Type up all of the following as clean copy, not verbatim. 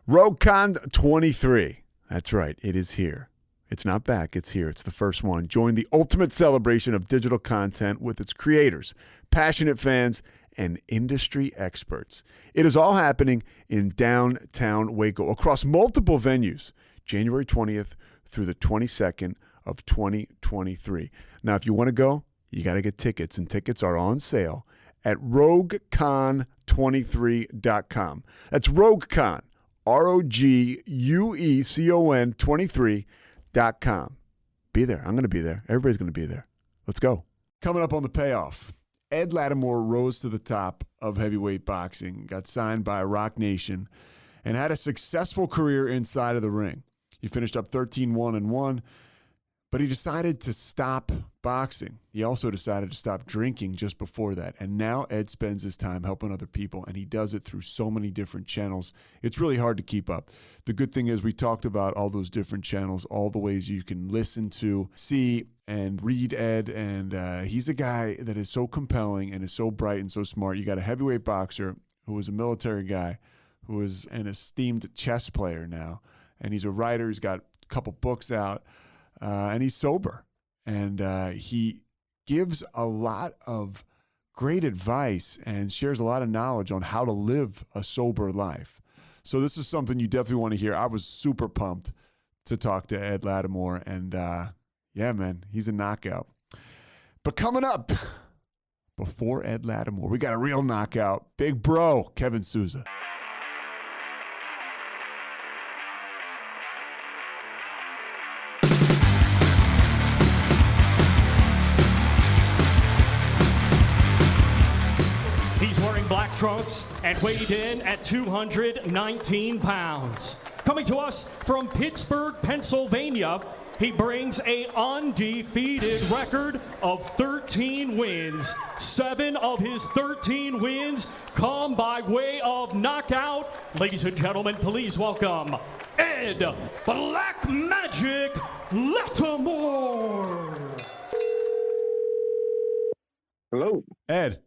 RogueCon 23. That's right. It is here. It's not back. It's here. It's the first one. Join the ultimate celebration of digital content with its creators, passionate fans, and industry experts. It is all happening in downtown Waco across multiple venues, January 20th through the 22nd of 2023. Now, if you want to go, you got to get tickets, and tickets are on sale at RogueCon23.com. That's RogueCon, RogueCon 23.com. Be there. I'm going to be there. Everybody's going to be there. Let's go. Coming up on the Payoff, Ed Lattimore rose to the top of heavyweight boxing, got signed by Rock Nation, and had a successful career inside of the ring. He finished up 13-1-1, but he decided to stop boxing. He also decided to stop drinking just before that. And now Ed spends his time helping other people, and he does it through so many different channels. It's really hard to keep up. The good thing is we talked about all those different channels, all the ways you can listen to, see, and read Ed. And he's a guy that is so compelling and is so bright and so smart. You got a heavyweight boxer who was a military guy, who is an esteemed chess player now. And he's a writer. He's got a couple books out. And he's sober, and he gives a lot of great advice and shares a lot of knowledge on how to live a sober life. So this is something you definitely want to hear. I was super pumped to talk to Ed Lattimore, and yeah, man, he's a knockout. But coming up, before Ed Lattimore, we got a real knockout. Big bro, Kevin Souza. Black trunks and weighed in at 219 pounds. Coming to us from Pittsburgh, Pennsylvania, he brings an undefeated record of 13 wins. 7 of his 13 wins come by way of knockout. Ladies and gentlemen, please welcome Ed Black Magic Lattimore. Hello. Ed.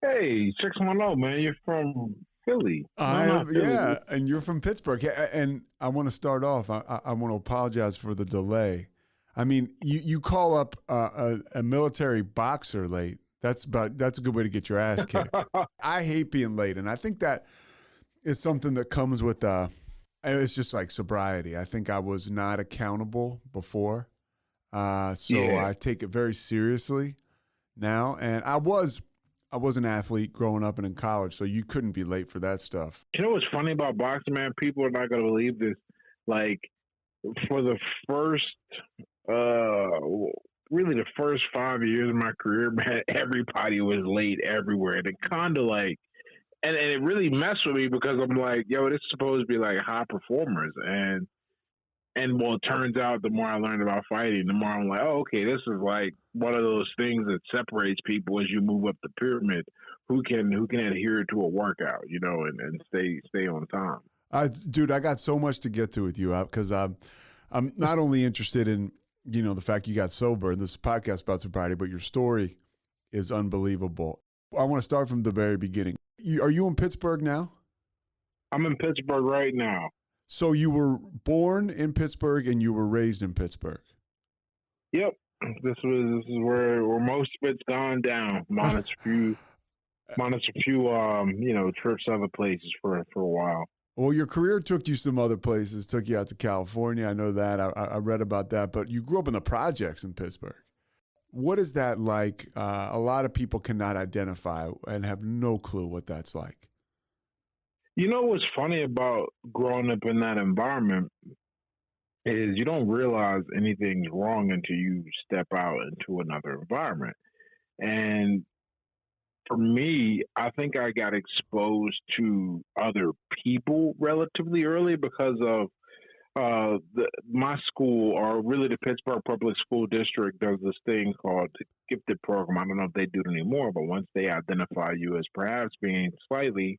Hey, 610, man. You're from Philly. Yeah, and you're from Pittsburgh. And I want to start off. I want to apologize for the delay. I mean, you call up a military boxer late. That's a good way to get your ass kicked. I hate being late, and I think that is something that comes with it's just like sobriety. I think I was not accountable before, so I take it very seriously now. And I was an athlete growing up and in college, so you couldn't be late for that stuff. You know what's funny about boxing, man? People are not going to believe this. Like, for the first, really the first 5 years of my career, man, everybody was late everywhere. And it kind of like, and it really messed with me because I'm like, yo, this is supposed to be like high performers. And well, it turns out the more I learned about fighting, the more I'm like, oh, okay, this is like one of those things that separates people as you move up the pyramid. Who can adhere to a workout, you know, and stay on time. Dude, I got so much to get to with you because I'm not only interested in, you know, the fact you got sober, and this podcast about sobriety, but your story is unbelievable. I want to start from the very beginning. Are you in Pittsburgh now? I'm in Pittsburgh right now. So you were born in Pittsburgh and you were raised in Pittsburgh. Yep, this is where most of it's gone down, minus a few, you know, trips other places for a while. Well, your career took you some other places, took you out to California. I know that. I read about that. But you grew up in the projects in Pittsburgh. What is that like? A lot of people cannot identify and have no clue what that's like. You know what's funny about growing up in that environment is you don't realize anything's wrong until you step out into another environment. And for me, I think I got exposed to other people relatively early because of my school, or really the Pittsburgh Public School District, does this thing called the Gifted Program. I don't know if they do it anymore, but once they identify you as perhaps being slightly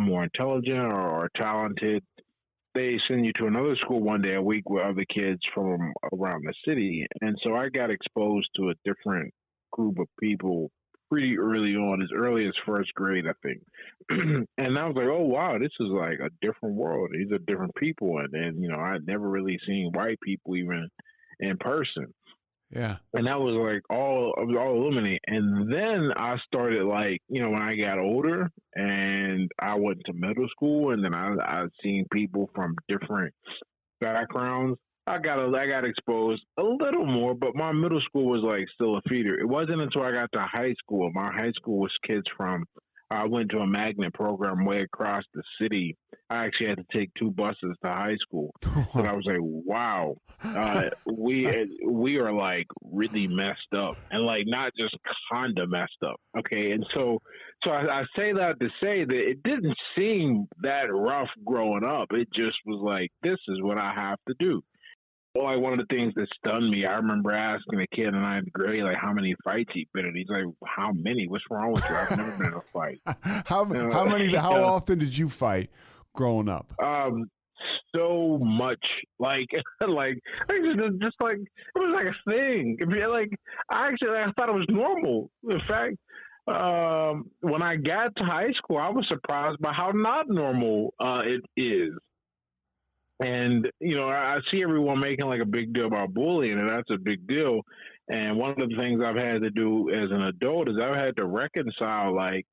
more intelligent or talented, they send you to another school one day a week with other kids from around the city. And so I got exposed to a different group of people pretty early on, as early as first grade, I think. And I was like, oh wow, this is like a different world. These are different people, and I'd never really seen white people even in person. Yeah. And that was like it was all illuminating. And then I started like, when I got older and I went to middle school, and then I seen people from different backgrounds. I got exposed a little more, but my middle school was like still a feeder. It wasn't until I got to high school. My high school was kids from. I went to a magnet program way across the city. I actually had to take 2 buses to high school, and I was like, "Wow, we are like really messed up, and like not just kinda messed up." Okay, and so I say that to say that it didn't seem that rough growing up. It just was like, this is what I have to do. Like one of the things that stunned me, I remember asking a kid in 9th grade, like how many fights he'd been in. He's like, "How many? What's wrong with you? I've never been in a fight." How many? How often did you fight growing up? So much, like, like just like it was like a thing. Like I thought it was normal. In fact, when I got to high school, I was surprised by how not normal it is. And I see everyone making like a big deal about bullying, and that's a big deal. And one of the things I've had to do as an adult is I've had to reconcile, like,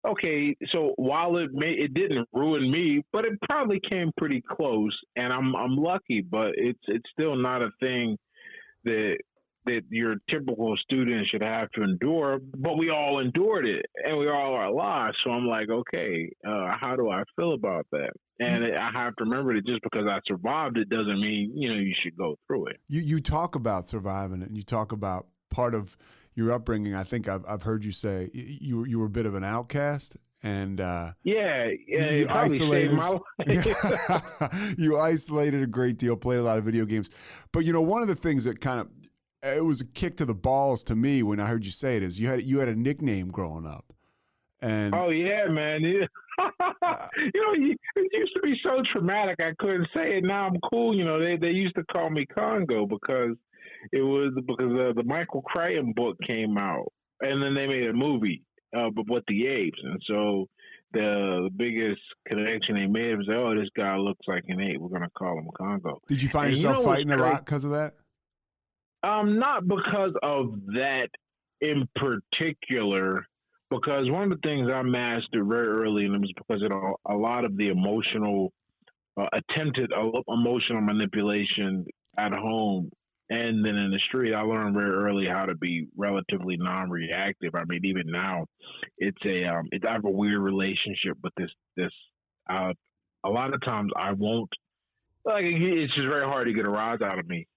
okay, so while it didn't ruin me, but it probably came pretty close, and I'm lucky, but it's still not a thing that your typical student should have to endure, but we all endured it, and we all are alive. So I'm like, okay, how do I feel about that? And I have to remember that just because I survived it doesn't mean you should go through it. You talk about surviving it, and you talk about part of your upbringing. I think I've heard you say you were a bit of an outcast, and you probably saved my life. You isolated a great deal, played a lot of video games, but one of the things that kind of it was a kick to the balls to me when I heard you say it is you had a nickname growing up. And oh yeah, man. It used to be so traumatic I couldn't say it. Now I'm cool. They used to call me Congo because the Michael Crichton book came out, and then they made a movie, but with the apes, and so the biggest connection they made was, oh, this guy looks like an ape. We're gonna call him Congo. Did you find yourself fighting a lot because of that? Not because of that in particular, because one of the things I mastered very early, and it was because of a lot of the attempted emotional manipulation at home and then in the street. I learned very early how to be relatively non-reactive. I mean, even now, I have a weird relationship with this. A lot of times I won't, like, it's just very hard to get a rise out of me.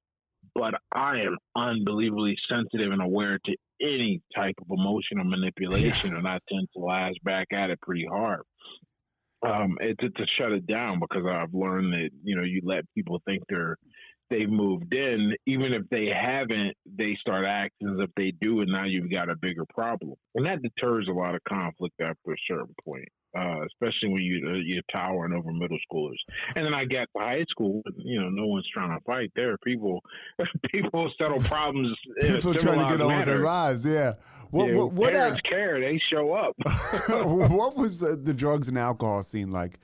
But I am unbelievably sensitive and aware to any type of emotional manipulation, and I tend to lash back at it pretty hard. It's to shut it down, because I've learned that you let people think they've moved in, even if they haven't. They start acting as if they do, and now you've got a bigger problem, and that deters a lot of conflict after a certain point. Especially when you're towering over middle schoolers. And then I got to high school, no one's trying to fight there. People settle problems. People trying to get on with their lives. Yeah. What parents care? They show up. What was the drugs and alcohol scene like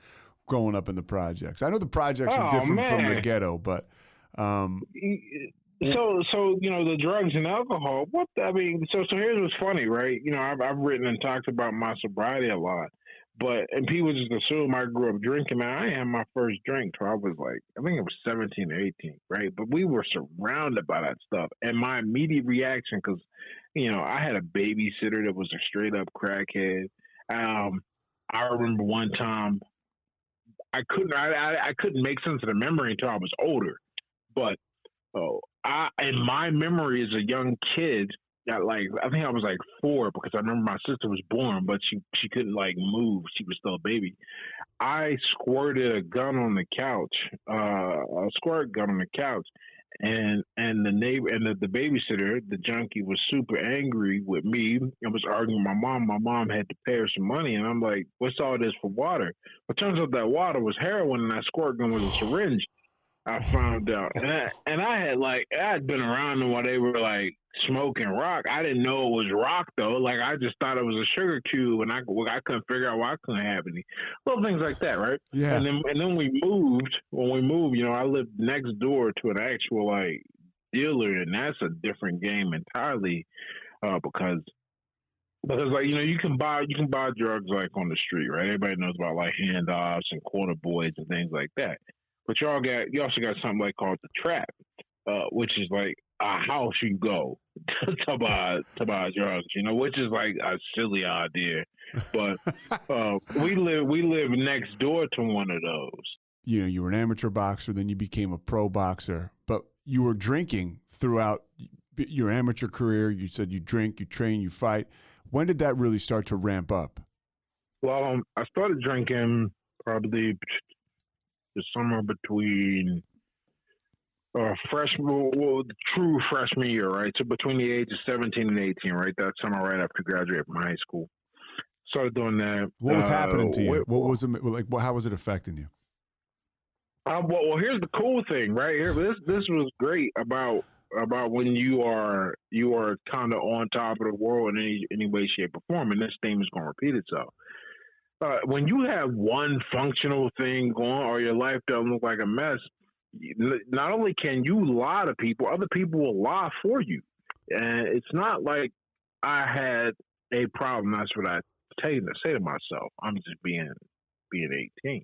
growing up in the projects? I know the projects are different from the ghetto, but. So the drugs and alcohol. So here's what's funny, right? I've written and talked about my sobriety a lot. And people just assume I grew up drinking. Man, I had my first drink till I was I think it was 17 or 18, right? But we were surrounded by that stuff. And my immediate reaction, because, I had a babysitter that was a straight up crackhead. I remember one time I couldn't make sense of the memory until I was older. But in my memory as a young kid, I think I was 4, because I remember my sister was born, but she couldn't move. She was still a baby. I squirted a gun on the couch, a squirt gun on the couch, and the neighbor and the babysitter, the junkie, was super angry with me and was arguing with my mom. My mom had to pay her some money, and I'm like, "What's all this for water?" It turns out that water was heroin, and that squirt gun was a syringe. I found out, and I had been around them while they were like smoking rock. I didn't know it was rock though. Like I just thought it was a sugar cube, and I couldn't figure out why I couldn't have any little things like that, right? Yeah. And then we moved. When we moved, you know, I lived next door to an actual like dealer, and that's a different game entirely, because like you know you can buy drugs like on the street, right? Everybody knows about like handoffs and quarter boys and things like that. But you also got something like called the trap, which is like a house you go to buy drugs, you know, which is like a silly idea. But we live next door to one of those. You know, you were an amateur boxer, then you became a pro boxer, but you were drinking throughout your amateur career. You said you drink, you train, you fight. When did that really start to ramp up? Well, I started drinking probably the summer between the true freshman year, right? So between the age of 17 and 18, right? That summer right after graduating from high school. Started doing that. What was happening to you? What was it like? How was it affecting you? Well, here's the cool thing, right here. This was great about when you are kind of on top of the world in any way, shape, or form, and this theme is going to repeat itself. When you have one functional thing going, or your life doesn't look like a mess, not only can you lie to people, other people will lie for you, and it's not like I had a problem. That's what I say to myself. I'm just being 18.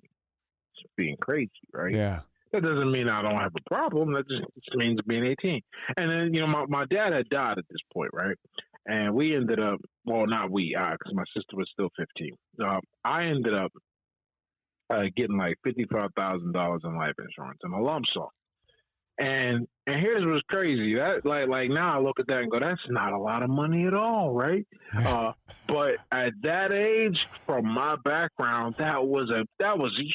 Being crazy, right? Yeah. That doesn't mean I don't have a problem. That just means being 18. And then, you know, my dad had died at this point, right? And we ended up, well, not we, because my sister was still 15. I ended up getting like $55,000 in life insurance and a lump sum. And here's what's crazy. That like now I look at that and go, that's not a lot of money at all, right? But at that age, from my background, that was a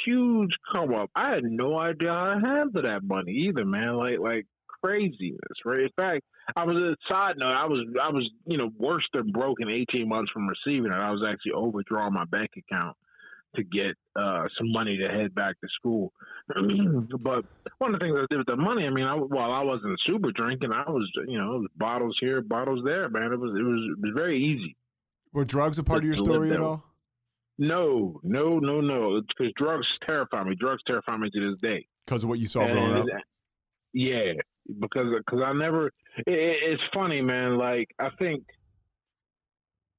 huge come up. I had no idea how to handle that money either, man. Like craziness, right? In fact, I was a side note. I was you know worse than broken 18 months from receiving it. I was actually overdrawing my bank account to get some money to head back to school. But one of the things I did with the money, I mean, while I wasn't super drinking, I was, you know, it was bottles here, bottles there, man. It was very easy. Were drugs a part of your story at all? No. Because drugs terrify me. Drugs terrify me to this day. Because of what you saw growing up? Yeah, because I never. It's funny, man. Like I think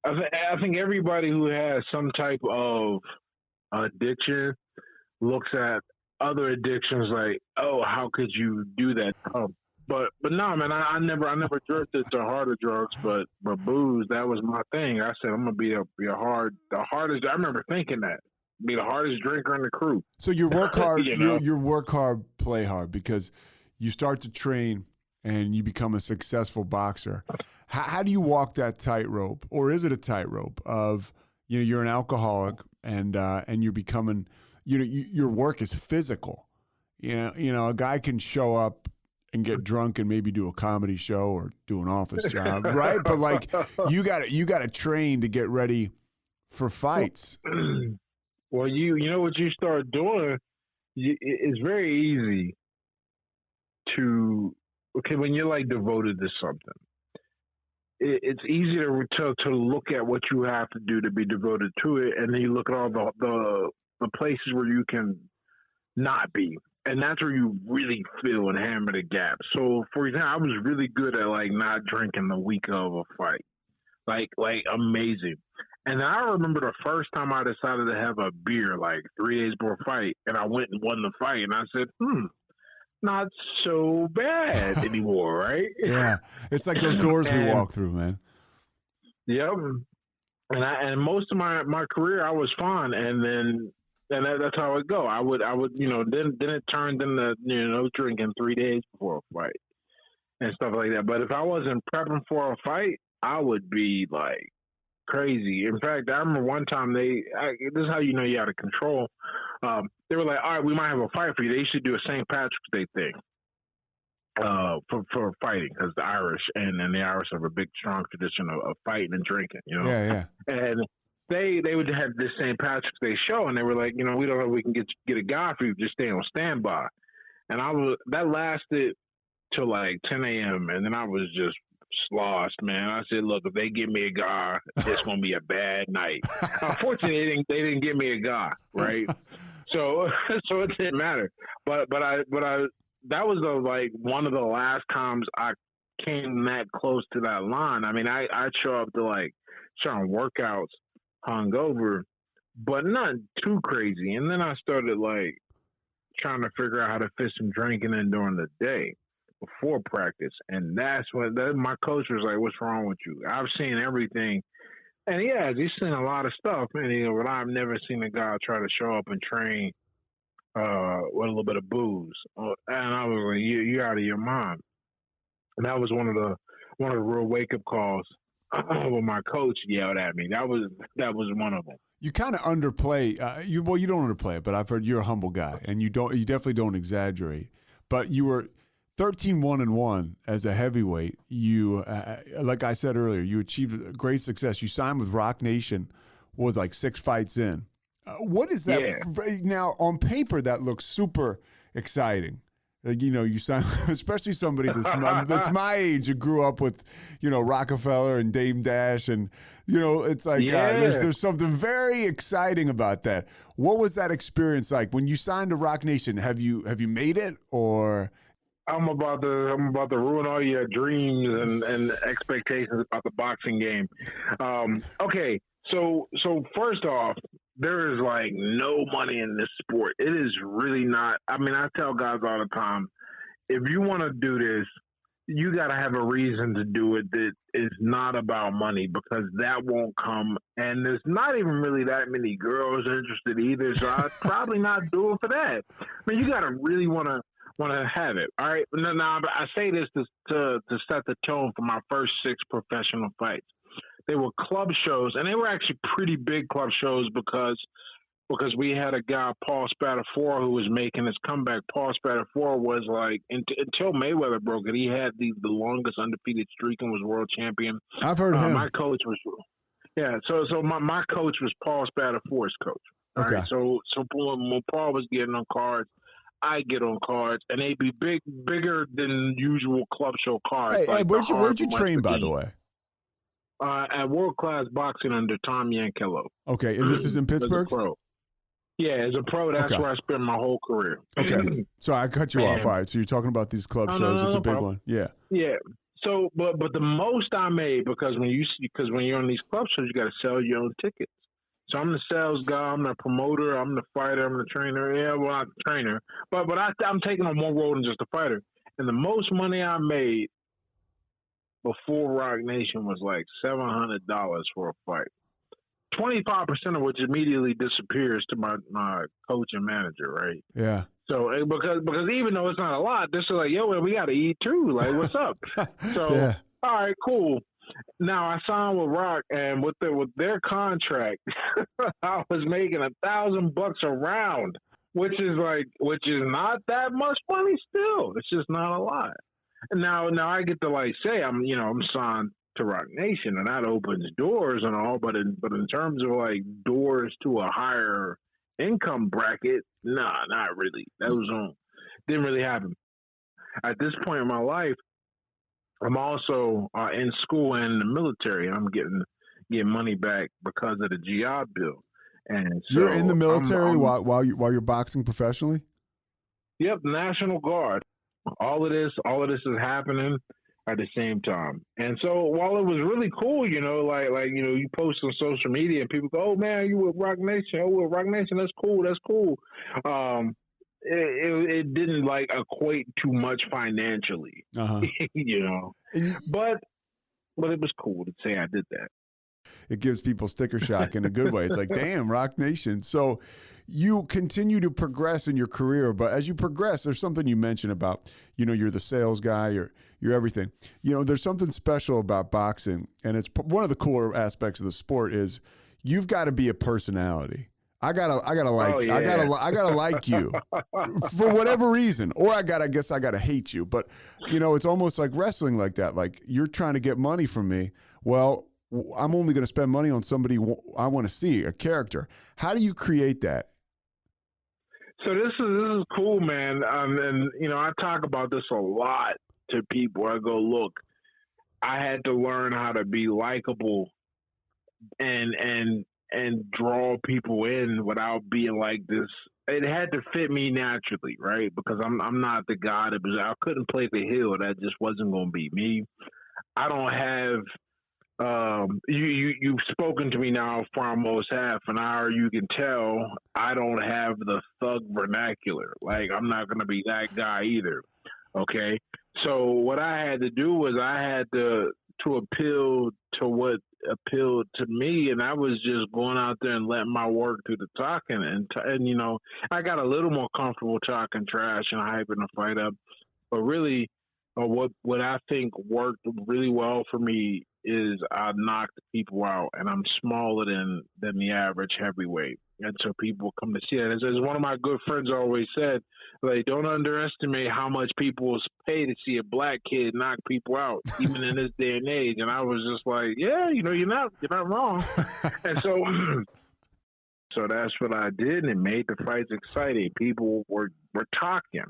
everybody who has some type of addiction looks at other addictions like, oh, how could you do that? But no, man, I never drifted to harder drugs, but booze, that was my thing. I said I'm gonna be the hardest. I remember thinking that be the hardest drinker in the crew. So you work hard, you know? you work hard, play hard, because you start to train and you become a successful boxer. How do you walk that tightrope, or is it a tightrope of, you know, you're an alcoholic and you're becoming, you know, your work is physical. You know, a guy can show up and get drunk and maybe do a comedy show or do an office job, right? But like you got to train to get ready for fights. Well, you know what you start doing, it's very easy to when you're like devoted to something. It's easy to look at what you have to do to be devoted to it, and then you look at all the places where you can not be, and that's where you really feel and hammer the gap. So, for example, I was really good at like not drinking the week of a fight, like amazing. And then I remember the first time I decided to have a beer, like 3 days before a fight, and I went and won the fight, and I said, not so bad anymore, right? Yeah, it's like those doors we walk through, man. Yep. And most of my career I was fine, and that's how it go. I would you know then it turned into, you know, drinking 3 days before a fight and stuff like that. But if I wasn't prepping for a fight, I would be like crazy. In fact, I remember one time this is how you know you're out of control. They were like, all right, we might have a fight for you. They should do a St. Patrick's Day thing for fighting, because the Irish and the Irish have a big, strong tradition of fighting and drinking, you know? Yeah. And they would have this St. Patrick's Day show, and they were like, you know, we don't know if we can get a guy for you, just stay on standby. and that lasted till like 10 a.m. and then I was just lost, man. I said, look, if they give me a guy, it's gonna be a bad night. Unfortunately, they didn't give me a guy, right? So so it didn't matter. But I that was like one of the last times I came that close to that line. I mean, I show up to like certain workouts hungover, but not too crazy. And then I started like trying to figure out how to fit some drinking in during the day before practice. And that's when my coach was like, "What's wrong with you?" I've seen everything. And he's seen a lot of stuff, man. But I've never seen a guy try to show up and train with a little bit of booze. And I was like, "You out of your mind." And that was one of the real wake up calls when my coach yelled at me. That was one of them. You kind of underplay. You don't underplay it, but I've heard you're a humble guy, and you definitely don't exaggerate. But you were 13-1-1 as a heavyweight. You, like I said earlier, you achieved great success. You signed with Rock Nation, was like 6 fights in. What is that? Yeah. Now, on paper, that looks super exciting. Like, you sign, especially somebody that's my age who grew up with, Rockefeller and Dame Dash, and it's like there's something very exciting about that. What was that experience like when you signed to Rock Nation? Have you made it, or? I'm about to ruin all your dreams and expectations about the boxing game. Okay, so first off, there is like no money in this sport. It is really not. I mean, I tell guys all the time, if you want to do this, you got to have a reason to do it that is not about money, because that won't come. And there's not even really that many girls interested either. So I'd probably not do it for that. I mean, you got to really want to have it. All right. Now, I say this to set the tone for my first 6 professional fights. They were club shows, and they were actually pretty big club shows because we had a guy, Paul Spadafora, who was making his comeback. Paul Spadafora was like, until Mayweather broke it, he had the longest undefeated streak and was world champion. I've heard of him. My coach was, so my coach was Paul Spadafora's coach. All right. So when Paul was getting on cards, I get on cards, and they'd be bigger than usual club show cards. Hey, where'd you train, by the way? At World Class Boxing under Tom Yankello. Okay, and this is in Pittsburgh? As a pro. Yeah, as a pro, that's where I spent my whole career. Okay. Sorry, I cut you off. All right, so you're talking about these club shows. It's a big one. Yeah. Yeah. So, but the most I made, because when you're on these club shows, you got to sell your own tickets. So I'm the sales guy, I'm the promoter, I'm the fighter, I'm the trainer. Yeah, well, I'm the trainer. But I'm taking on more role than just a fighter. And the most money I made before Rock Nation was like $700 for a fight. 25% of which immediately disappears to my coach and manager, right? Yeah. So because even though it's not a lot, they're still like, yo, we got to eat too. Like, what's up? So, All right, cool. Now I signed with Rock, and with their contract, I was making $1,000 a round, which is not that much money still. It's just not a lot. Now I get to like say I'm signed to Rock Nation, and that opens doors and all, but in terms of like doors to a higher income bracket, nah, not really. Didn't really happen. At this point in my life, I'm also in school and in the military, and I'm getting money back because of the GI Bill. And so you're in the military while you're boxing professionally? Yep, National Guard. All of this is happening at the same time. And so while it was really cool, you post on social media and people go, "Oh man, you with Rock Nation? Oh, with Rock Nation, that's cool." It didn't like equate too much financially, but it was cool to say I did that. It gives people sticker shock in a good way. It's like, damn, Rock Nation. So you continue to progress in your career, but as you progress, there's something you mentioned about, you're the sales guy, you're everything. There's something special about boxing, and it's one of the cooler aspects of the sport is you've got to be a personality. I gotta like you for whatever reason, or I gotta hate you. But it's almost like wrestling like that. Like you're trying to get money from me. Well, I'm only going to spend money on somebody I want to see, a character. How do you create that? So this is cool, man. And I talk about this a lot to people. I go, look, I had to learn how to be likable and draw people in without being like this. It had to fit me naturally, right? Because I'm not the guy that was. I couldn't play the heel. That just wasn't going to be me. I don't have. You've spoken to me now for almost half an hour. You can tell I don't have the thug vernacular. Like, I'm not going to be that guy either. Okay, so what I had to do was I had to appeal to what appealed to me, and I was just going out there and letting my work do the talking. And I got a little more comfortable talking trash and hyping the fight up, but really, what I think worked really well for me is I knocked people out, and I'm smaller than the average heavyweight, and so people come to see it. As one of my good friends always said, like, don't underestimate how much people pay to see a black kid knock people out, even in this day and age. And I was just like, yeah, you're not wrong. And so. So that's what I did, and it made the fights exciting. People were talking.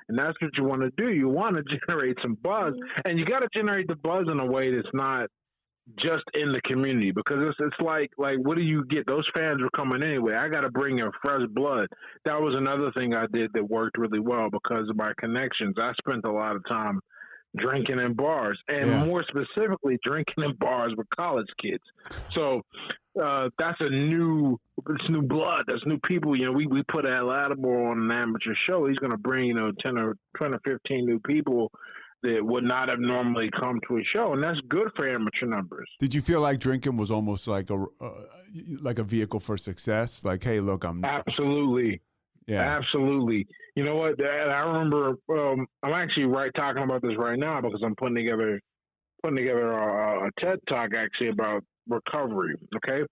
And that's what you want to do. You want to generate some buzz. And you got to generate the buzz in a way that's not just in the community, because it's like what do you get? Those fans were coming anyway. I got to bring in fresh blood. That was another thing I did that worked really well because of my connections. I spent a lot of time drinking in bars, and more specifically drinking in bars with college kids. So that's new blood. That's new people. We put Lattimore on an amateur show. He's going to bring 10 or 15 new people that would not have normally come to a show, and that's good for amateur numbers. Did you feel like drinking was almost like a vehicle for success? Like, hey, look, I'm absolutely. Yeah, absolutely. You know what? I remember. I'm actually talking about this right now because I'm putting together a TED Talk actually about recovery. Okay,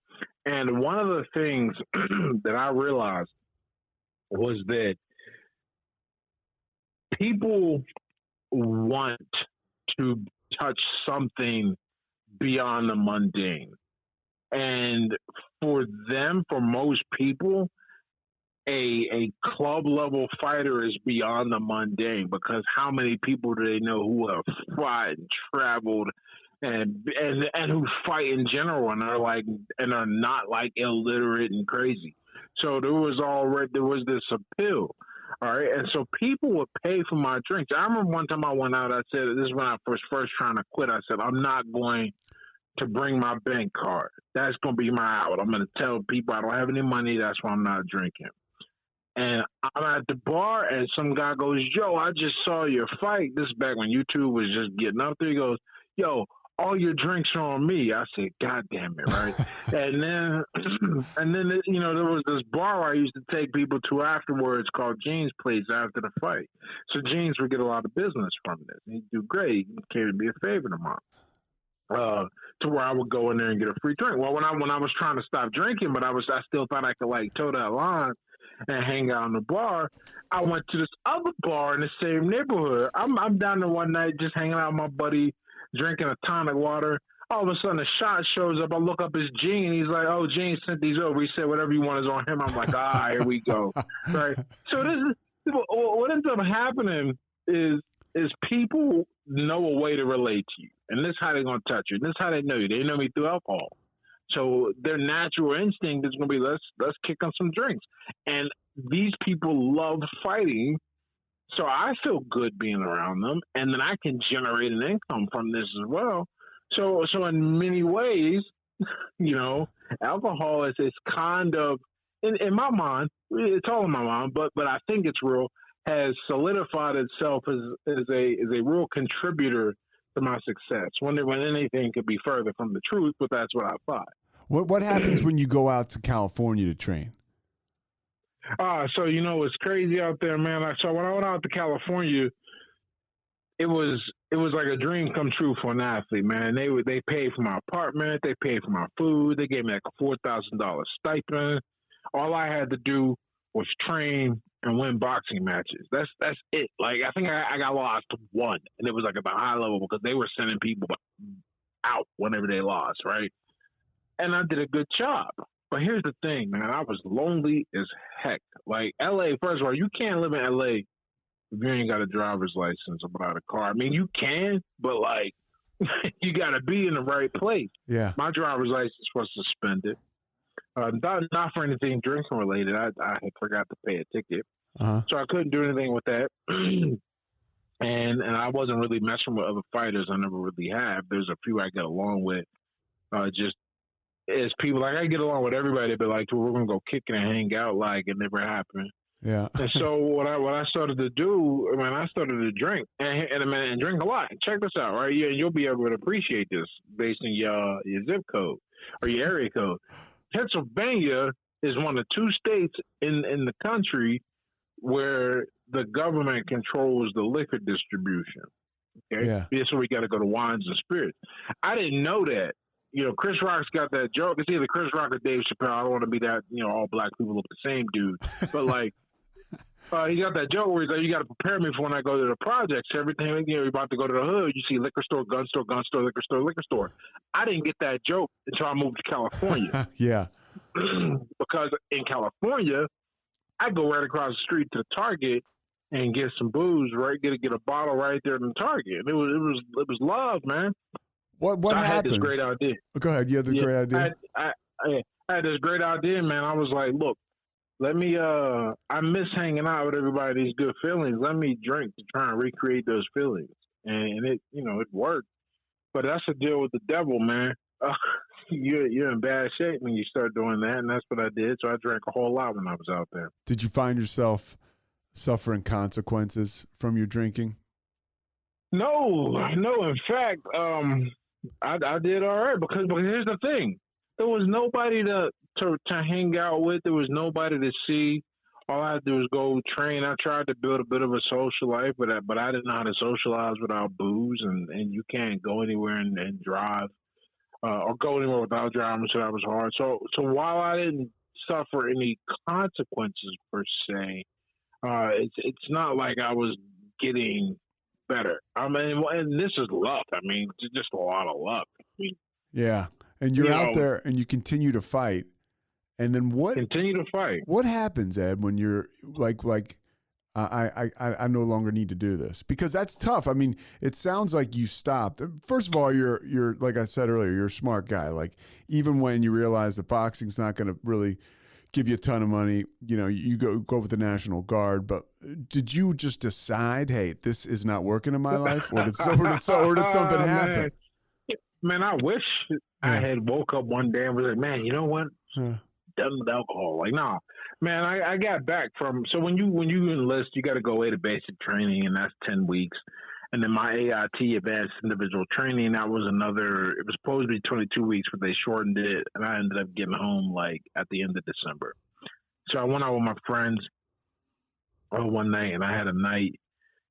and one of the things that I realized was that people want to touch something beyond the mundane, and for most people, a club level fighter is beyond the mundane, because how many people do they know who have fought and traveled and who fight in general and are not like illiterate and crazy? So there was this appeal. All right. And so people would pay for my drinks. I remember one time I went out, I said, this is when I was first trying to quit. I said, I'm not going to bring my bank card. That's going to be my out. I'm going to tell people I don't have any money. That's why I'm not drinking. And I'm at the bar, and some guy goes, yo, I just saw your fight. This is back when YouTube was just getting up there. He goes, yo, all your drinks are on me. I said, God damn it, right? and then there was this bar I used to take people to afterwards called Gene's Place after the fight. So Gene's would get a lot of business from this. He'd do great. He'd care to be a favorite of mine. To where I would go in there and get a free drink. Well, when I was trying to stop drinking, but I still thought I could toe that line and hang out in the bar, I went to this other bar in the same neighborhood. I'm down there one night just hanging out with my buddy, drinking a tonic water. All of a sudden, a shot shows up. I look up his Gene. He's like, oh, Gene sent these over. He said, whatever you want is on him. I'm like, here we go. Right. So what ends up happening is people know a way to relate to you. And this is how they're going to touch you. And this is how they know you. They know me through alcohol. So their natural instinct is going to be, let's kick on some drinks. And these people love fighting. So I feel good being around them. And then I can generate an income from this as well. So in many ways, alcohol is kind of, in my mind, it's all in my mind, but I think it's real, has solidified itself as a real contributor to my success. When anything could be further from the truth, but that's what I thought. What happens when you go out to California to train? So it's crazy out there, man. So when I went out to California, it was like a dream come true for an athlete, man. They paid for my apartment, they paid for my food, they gave me like a $4,000 stipend. All I had to do was train and win boxing matches. That's it. Like, I think I got lost one, and it was like at the high level because they were sending people out whenever they lost, right? And I did a good job, But here's the thing, man. I was lonely as heck. Like LA, first of all, you can't live in LA if you ain't got a driver's license or without a car. I mean, you can, but like you got to be in the right place. Yeah. My driver's license was suspended. Not for anything drinking related. I had forgot to pay a ticket, so I couldn't do anything with that. and I wasn't really messing with other fighters. I never really have. There's a few I get along with. Just as people, like I get along with everybody, but like we're gonna go kicking and hang out, like it never happened. Yeah. And so what I started to do, I started to drink and drink a lot. Check this out, right? You'll be able to appreciate this based on your zip code or your area code. Pennsylvania is one of 2 states in the country where the government controls the liquor distribution. Okay, yeah. So we got to go to wines and spirits. I didn't know that. Chris Rock's got that joke. It's either Chris Rock or Dave Chappelle. I don't want to be that, all black people look the same dude. But like, he got that joke where he's like, you got to prepare me for when I go to the projects. Everything, you're about to go to the hood. You see liquor store, gun store, liquor store, liquor store. I didn't get that joke until I moved to California. Yeah. Because in California, I go right across the street to the Target and get some booze, right? Get a bottle right there in the Target. It was love, man. What so happens? I had this great idea. Go ahead. You had the great idea. I had this great idea, man. I was like, look, let me. I miss hanging out with everybody. These good feelings. Let me drink to try and recreate those feelings, and it, it worked. But that's a deal with the devil, man. You're in bad shape when you start doing that, and that's what I did. So I drank a whole lot when I was out there. Did you find yourself suffering consequences from your drinking? No. In fact, I did all right because here's the thing: there was nobody to hang out with. There was nobody to see. All I had to do was go train. I tried to build a bit of a social life, but I didn't know how to socialize without booze, and you can't go anywhere and drive or go anywhere without driving. So that was hard. So while I didn't suffer any consequences per se, it's not like I was getting better. I mean, and this is luck. I mean, just a lot of luck. I mean, yeah, and you're out there and you continue to fight, and then what? Continue to fight. What happens, Ed, when you're like I no longer need to do this? Because that's tough. I mean, it sounds like you stopped. First of all, you're like I said earlier, you're a smart guy. Like even when you realize that boxing's not going to really give you a ton of money, you go with the National Guard. But did you just decide, hey, this is not working in my life, or did something happen? Man, I wish I had woke up one day and was like, man, you know what? Done with alcohol. Like, nah, man, I got back from. So when you enlist, you got to go away to basic training, and that's 10 weeks. And then my AIT, advanced individual training, that was another. It was supposed to be 22 weeks, but they shortened it, and I ended up getting home like at the end of December. So I went out with my friends one night, and I had a night,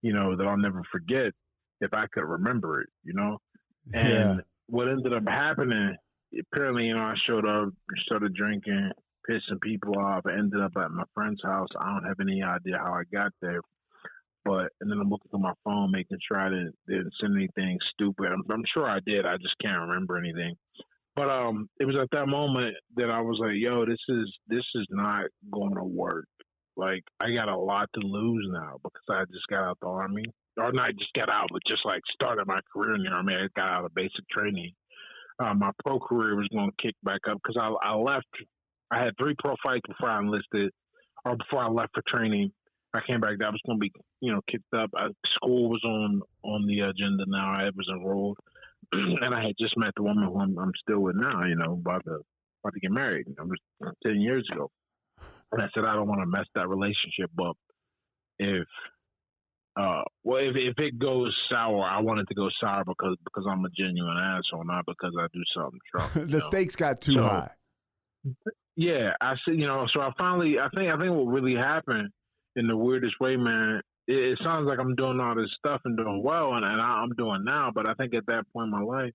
that I'll never forget if I could remember it, And what ended up happening, apparently, I showed up, started drinking, pissing people off. I ended up at my friend's house. I don't have any idea how I got there. And then I'm looking through my phone, making sure I didn't send anything stupid. I'm sure I did. I just can't remember anything. But it was at that moment that I was like, yo, this is not going to work. Like, I got a lot to lose now because I just got out the Army. Or not just got out, but just like started my career in the Army. I got out of basic training. My pro career was going to kick back up because I left. I had 3 pro fights before I enlisted, or before I left for training. I came back. That was going to be, kicked up. School was on the agenda now. I was enrolled, and I had just met the woman who I'm still with now. About to get married. It was 10 years ago, and I said I don't want to mess that relationship up. If it goes sour, I want it to go sour because I'm a genuine asshole, not because I do something Trump. The stakes got too high. Yeah, I see. So I think what really happened in the weirdest way, man. It sounds like I'm doing all this stuff and doing well, and I'm doing now. But I think at that point in my life,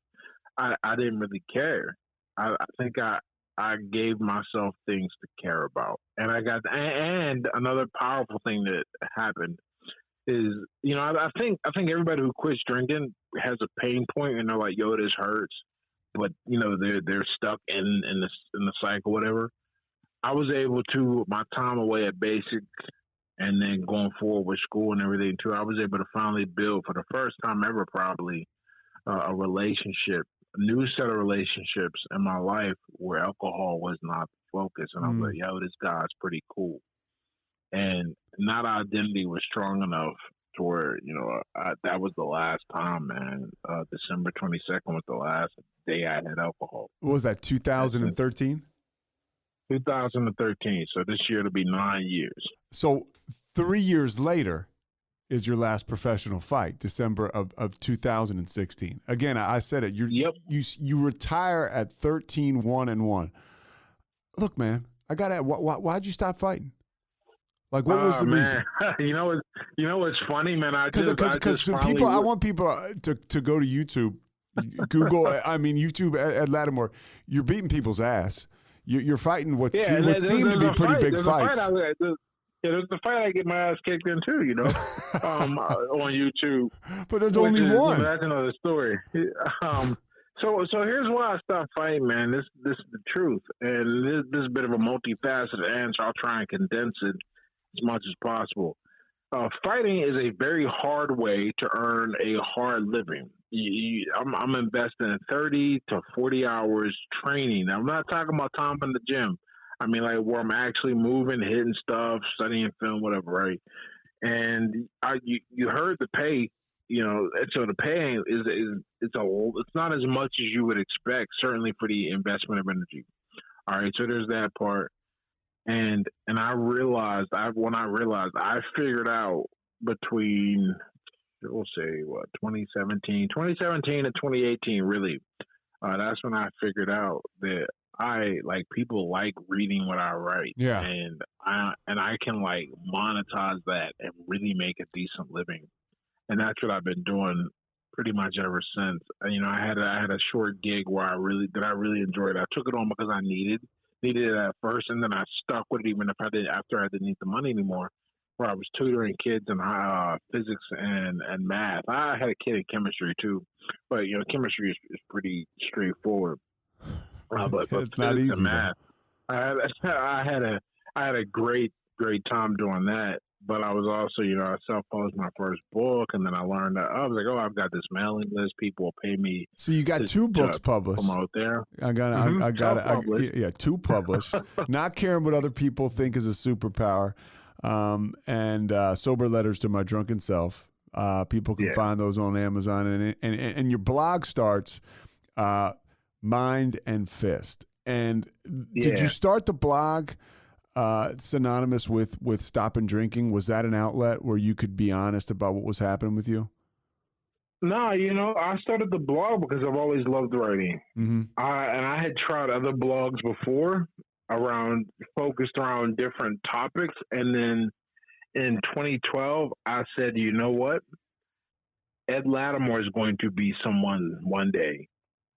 I didn't really care. I think I gave myself things to care about, and and another powerful thing that happened is, I think everybody who quits drinking has a pain point and they're like, yo, this hurts. but they're stuck in the cycle, whatever. I was able to my time away at basic, and then going forward with school and everything too. I was able to finally build for the first time ever, probably a relationship, a new set of relationships in my life where alcohol was not the focus, and I was like, yo, this guy's pretty cool, and that identity was strong enough to where that was the last time, man. December 22nd was the last day I had alcohol. What was that? 2013. 2013. So this year it'll be 9 years. So 3 years later is your last professional fight, December of 2016. Again, I said it. You retire at 13-1-1. Look, man, I got to. Why'd you stop fighting? Like, what was the reason? What's funny, man? Because people, I want people to go to YouTube, Google. YouTube at Lattimore. You're beating people's ass. You're fighting what seem to be pretty big fights. There's the fight I get my ass kicked in too, on YouTube. But there's only one. That's another story. So here's why I stopped fighting, man. This is the truth, and this is a bit of a multifaceted answer. I'll try and condense it as much as possible. Fighting is a very hard way to earn a hard living. I'm investing in 30 to 40 hours training. Now, I'm not talking about time in the gym. I mean, like where I'm actually moving, hitting stuff, studying film, whatever, right? And you heard the pay, so the pay it's not as much as you would expect, certainly for the investment of energy. All right, so there's that part. And I realized, I figured out between, we'll say, 2017 to 2018, really. That's when I figured out that people like reading what I write. Yeah. And I can monetize that and really make a decent living. And that's what I've been doing pretty much ever since. I had a short gig where I really enjoyed it. I took it on because I needed it at first, and then I stuck with it even after I didn't need the money anymore, where I was tutoring kids in physics and math. I had a kid in chemistry too, but chemistry is pretty straightforward. But it's not easy. And math, I had a great time doing that. But I was also, I self-published my first book, and then I learned that I was like, I've got this mailing list. People will pay me. So you got two books published. Promote there. I got two published. Not caring what other people think is a superpower, and Sober Letters to My Drunken Self. People can find those on Amazon, and your blog starts Mind and Fist. And did you start the blog synonymous with stopping drinking? Was that an outlet where you could be honest about what was happening with you? No, I started the blog because I've always loved writing. Mm-hmm. And I had tried other blogs before focused around different topics. And then in 2012, I said, you know what? Ed Lattimore is going to be someone one day.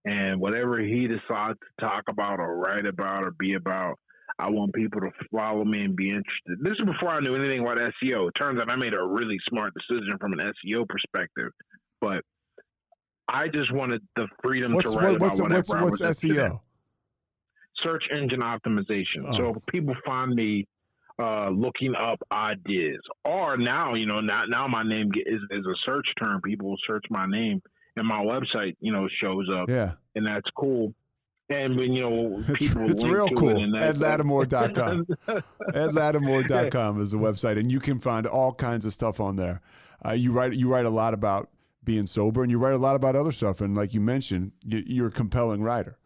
And whatever he decides to talk about or write about or be about, I want people to follow me and be interested. This is before I knew anything about SEO. It turns out I made a really smart decision from an SEO perspective, but I just wanted the freedom to write about whatever I was interested in. Search engine optimization. Oh. So people find me looking up ideas, or now now my name is a search term. People will search my name, and my website shows up. Yeah, and that's cool. And when people it's link real to cool. it, and EdLattimore.com. EdLattimore.com is the website, and you can find all kinds of stuff on there. You write a lot about being sober, and you write a lot about other stuff. And like you mentioned, you're a compelling writer.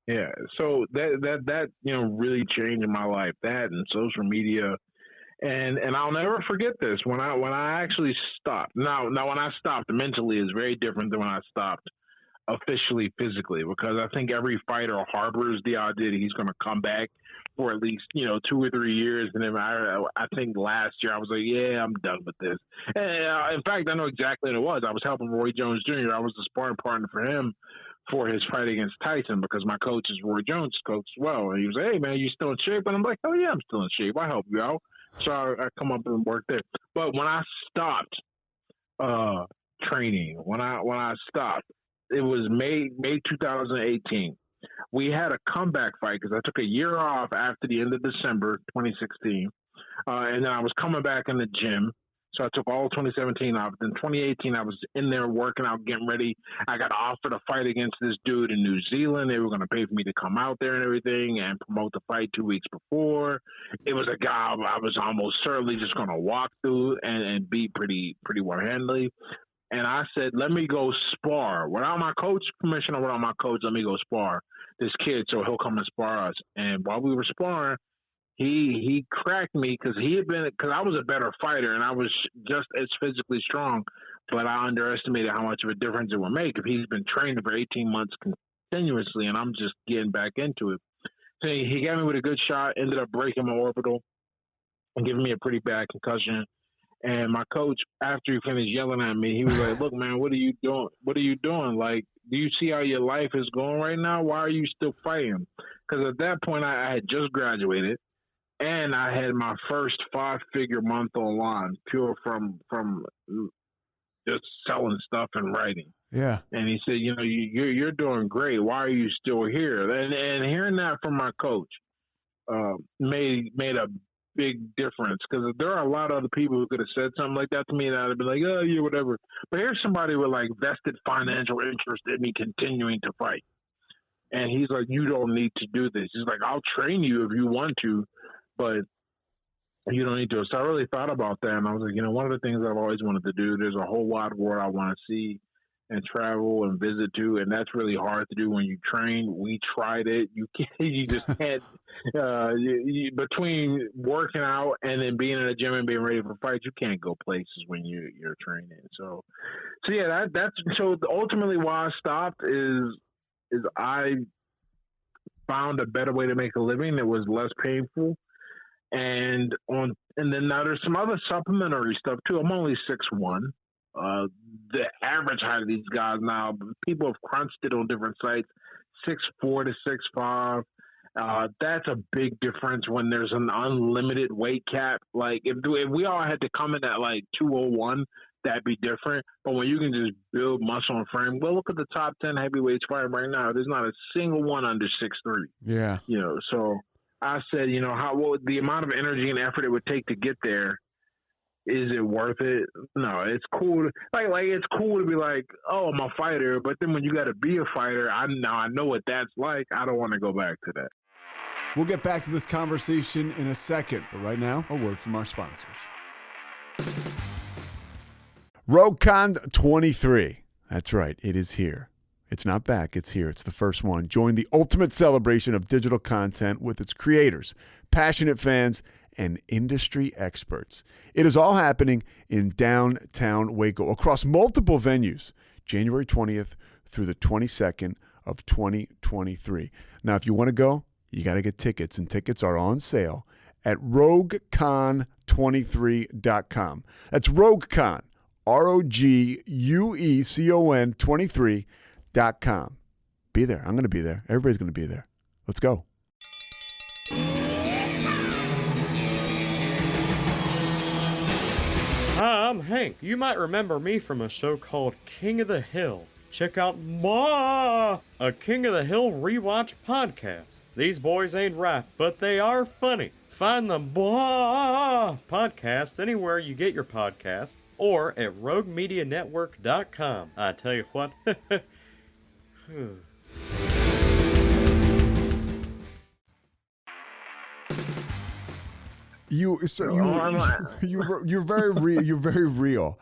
Yeah, so that really changed my life. That and social media, and I'll never forget this when I actually stopped. Now when I stopped mentally is very different than when I stopped officially physically, because I think every fighter harbors the idea that he's going to come back for at least 2 or 3 years, and then I think last year I was like, yeah, I'm done with this. And in fact, I know exactly what it was. I was helping Roy Jones Jr. I was the sparring partner for him for his fight against Tyson, because my coach is Roy Jones' coach as well. And he was like, hey man, you still in shape? And I'm like, oh yeah, I'm still in shape. I help you out. So I come up and work there. But when I stopped training, when I stopped, it was May 2018. We had a comeback fight because I took a year off after the end of December 2016, and then I was coming back in the gym. So I took all 2017 off. Then 2018, I was in there working out, getting ready. I got offered a fight against this dude in New Zealand. They were going to pay for me to come out there and everything and promote the fight 2 weeks before. It was a guy I was almost certainly just going to walk through and beat pretty one-handedly. And I said, let me go spar. Without my coach's permission or without my coach, let me go spar this kid so he'll come and spar us. And while we were sparring, he cracked me because I was a better fighter and I was just as physically strong, but I underestimated how much of a difference it would make if he's been training for 18 months continuously and I'm just getting back into it. So he got me with a good shot, ended up breaking my orbital and giving me a pretty bad concussion. And my coach, after he finished yelling at me, he was like, look, man, what are you doing? What are you doing? Like, do you see how your life is going right now? Why are you still fighting? Because at that point, I had just graduated. And I had my first 5-figure month online, pure from just selling stuff and writing. Yeah. And he said, you know, you're doing great. Why are you still here? And hearing that from my coach made a big difference because there are a lot of other people who could have said something like that to me and I'd have been like, oh, yeah, whatever. But here's somebody with like vested financial interest in me continuing to fight. And he's like, you don't need to do this. He's like, I'll train you if you want to, but you don't need to. So I really thought about that. And I was like, you know, one of the things I've always wanted to do, there's a whole wide world I want to see and travel and visit to. And that's really hard to do when you train. We tried it. You just can't, between working out and then being in the gym and being ready for fights, you can't go places when you're training. So yeah, so ultimately why I stopped is I found a better way to make a living that was less painful. And then now there's some other supplementary stuff too. I'm only 6'1". The average height of these guys now, people have crunched it on different sites, 6'4" to 6'5". That's a big difference when there's an unlimited weight cap. Like if we all had to come in at like 201, that'd be different. But when you can just build muscle and frame, well, look at the top 10 heavyweights fighting right now. There's not a single one under 6'3". Yeah. You know, so I said, you know, the amount of energy and effort it would take to get there, is it worth it? No, it's cool. Like it's cool to be like, oh, I'm a fighter, but then when you got to be a fighter, I know what that's like. I don't want to go back to that. We'll get back to this conversation in a second, but right now, a word from our sponsors. RogueCon 23. That's right, it is here. It's not back, it's here. It's the first one. Join the ultimate celebration of digital content with its creators, passionate fans, and industry experts. It is all happening in downtown Waco across multiple venues, January 20th through the 22nd of 2023. Now, if you want to go, you got to get tickets, and tickets are on sale at RogueCon23.com. That's RogueCon, RogueCon 23.com. Be there. I'm going to be there. Everybody's going to be there. Let's go. Hi, I'm Hank. You might remember me from a show called King of the Hill. Check out a King of the Hill rewatch podcast. These boys ain't rap, but they are funny. Find the podcast anywhere you get your podcasts or at roguemedianetwork.com. I tell you what. You're very real. You're very real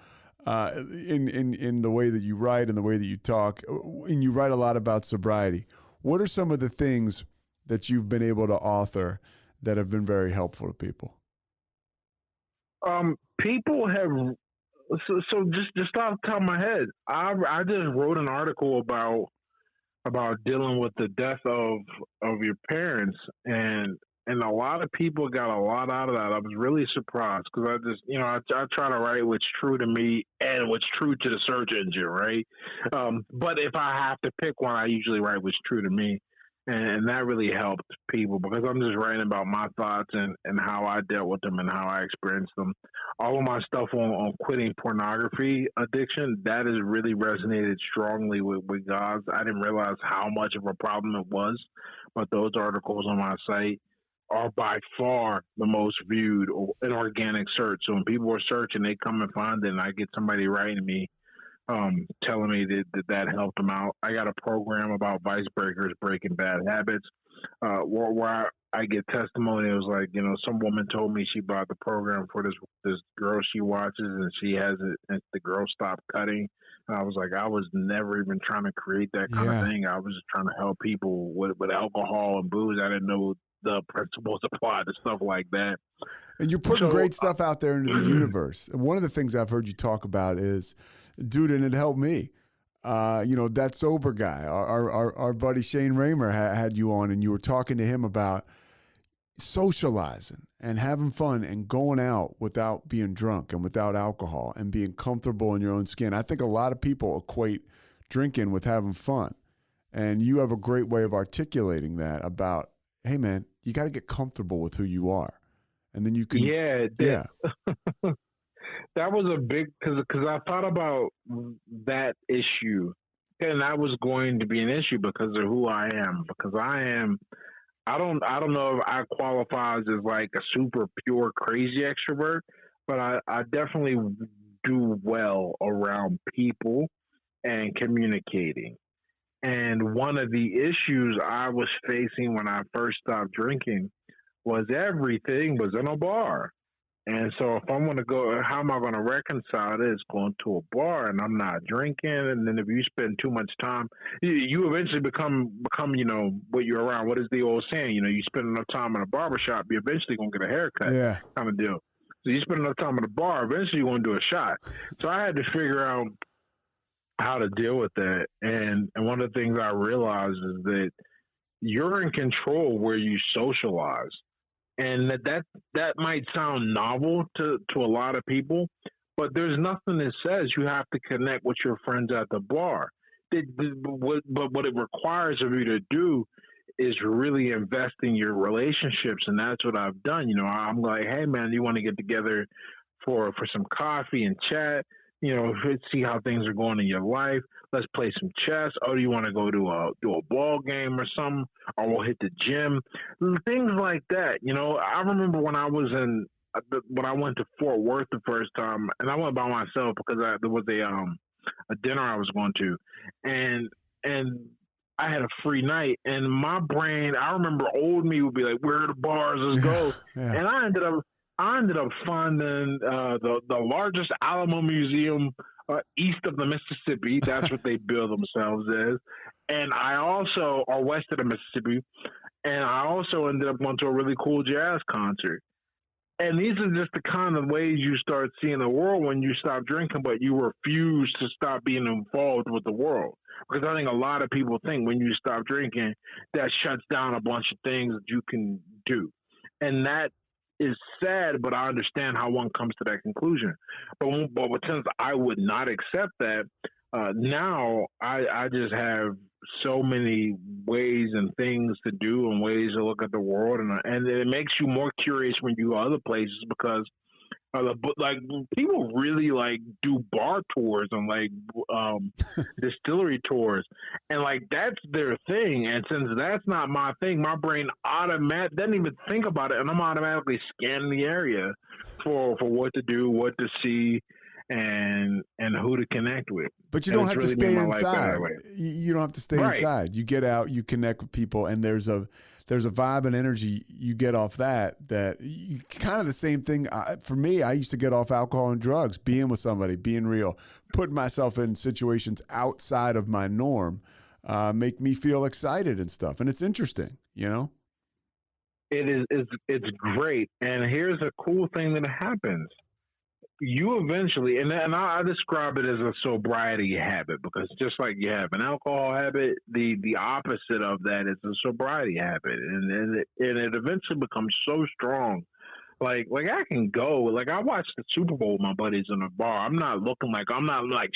in the way that you write and the way that you talk, and you write a lot about sobriety. What are some of the things that you've been able to author that have been very helpful to people? People have so just off the top of my head, I just wrote an article about dealing with the death of your parents, and a lot of people got a lot out of that. I was really surprised because I just, I try to write what's true to me and what's true to the search engine, right? But if I have to pick one, I usually write what's true to me. And that really helped people because I'm just writing about my thoughts and how I dealt with them and how I experienced them. All of my stuff on quitting pornography addiction, that has really resonated strongly with guys. I didn't realize how much of a problem it was, but those articles on my site are by far the most viewed in organic search. So when people are searching, they come and find it, and I get somebody writing me telling me that helped them out. I got a program about vice breakers breaking bad habits, where I get testimonials like, some woman told me she bought the program for this girl she watches, and she has it, and the girl stopped cutting. And I was like, I was never even trying to create that kind of thing. I was just trying to help people with alcohol and booze. I didn't know the principles apply to stuff like that. And you're putting great stuff out there into the universe. And one of the things I've heard you talk about is, dude, and it helped me. That sober guy, our buddy Shane Raymer had you on, and you were talking to him about socializing and having fun and going out without being drunk and without alcohol and being comfortable in your own skin. I think a lot of people equate drinking with having fun. And you have a great way of articulating that about, hey, man, you got to get comfortable with who you are. And then you can. Yeah. That was a big, because I thought about that issue, and that was going to be an issue because of who I am. Because I don't know if I qualify as like a super pure crazy extrovert, but I definitely do well around people and communicating. And one of the issues I was facing when I first stopped drinking was everything was in a bar. And so if I'm going to go, how am I going to reconcile this going to a bar and I'm not drinking? And then if you spend too much time, you eventually become, what you're around. What is the old saying? You spend enough time in a barbershop, you're eventually going to get a haircut kind of deal. So you spend enough time in a bar, eventually you're going to do a shot. So I had to figure out how to deal with that. And one of the things I realized is that you're in control where you socialize. And that might sound novel to a lot of people, but there's nothing that says you have to connect with your friends at the bar. But what it requires of you to do is really invest in your relationships, and that's what I've done. I'm like, hey, man, you want to get together for some coffee and chat? See how things are going in your life. Let's play some chess. Oh, do you want to go to a ball game or something? Or we'll hit the gym. Things like that. I remember when I went to Fort Worth the first time, and I went by myself because there was a dinner I was going to, and I had a free night, and my brain, I remember old me would be like, where are the bars? Let's go. Yeah. And I ended up finding the largest Alamo Museum east of the Mississippi. That's what they bill themselves as. And I also, or west of the Mississippi, and I also ended up going to a really cool jazz concert. And these are just the kind of ways you start seeing the world when you stop drinking, but you refuse to stop being involved with the world. Because I think a lot of people think when you stop drinking, that shuts down a bunch of things that you can do. And that is sad, but I understand how one comes to that conclusion. But since I would not accept that, now I just have so many ways and things to do and ways to look at the world, and it makes you more curious when you go other places because like people really like do bar tours and like distillery tours, and like that's their thing. And since that's not my thing, my brain doesn't even think about it, and I'm automatically scanning the area for what to do, what to see, and who to connect with. But you don't have to stay inside. You don't have to stay inside. You get out, you connect with people, and there's a vibe and energy you get off that kind of the same thing. For me, I used to get off alcohol and drugs, being with somebody, being real, putting myself in situations outside of my norm, make me feel excited and stuff. And it's interesting, It's great. And here's a cool thing that happens. You eventually, and I describe it as a sobriety habit, because just like you have an alcohol habit, the opposite of that is a sobriety habit, and it eventually becomes so strong. Like I can go, like I watched the Super Bowl with my buddies in a bar. I'm not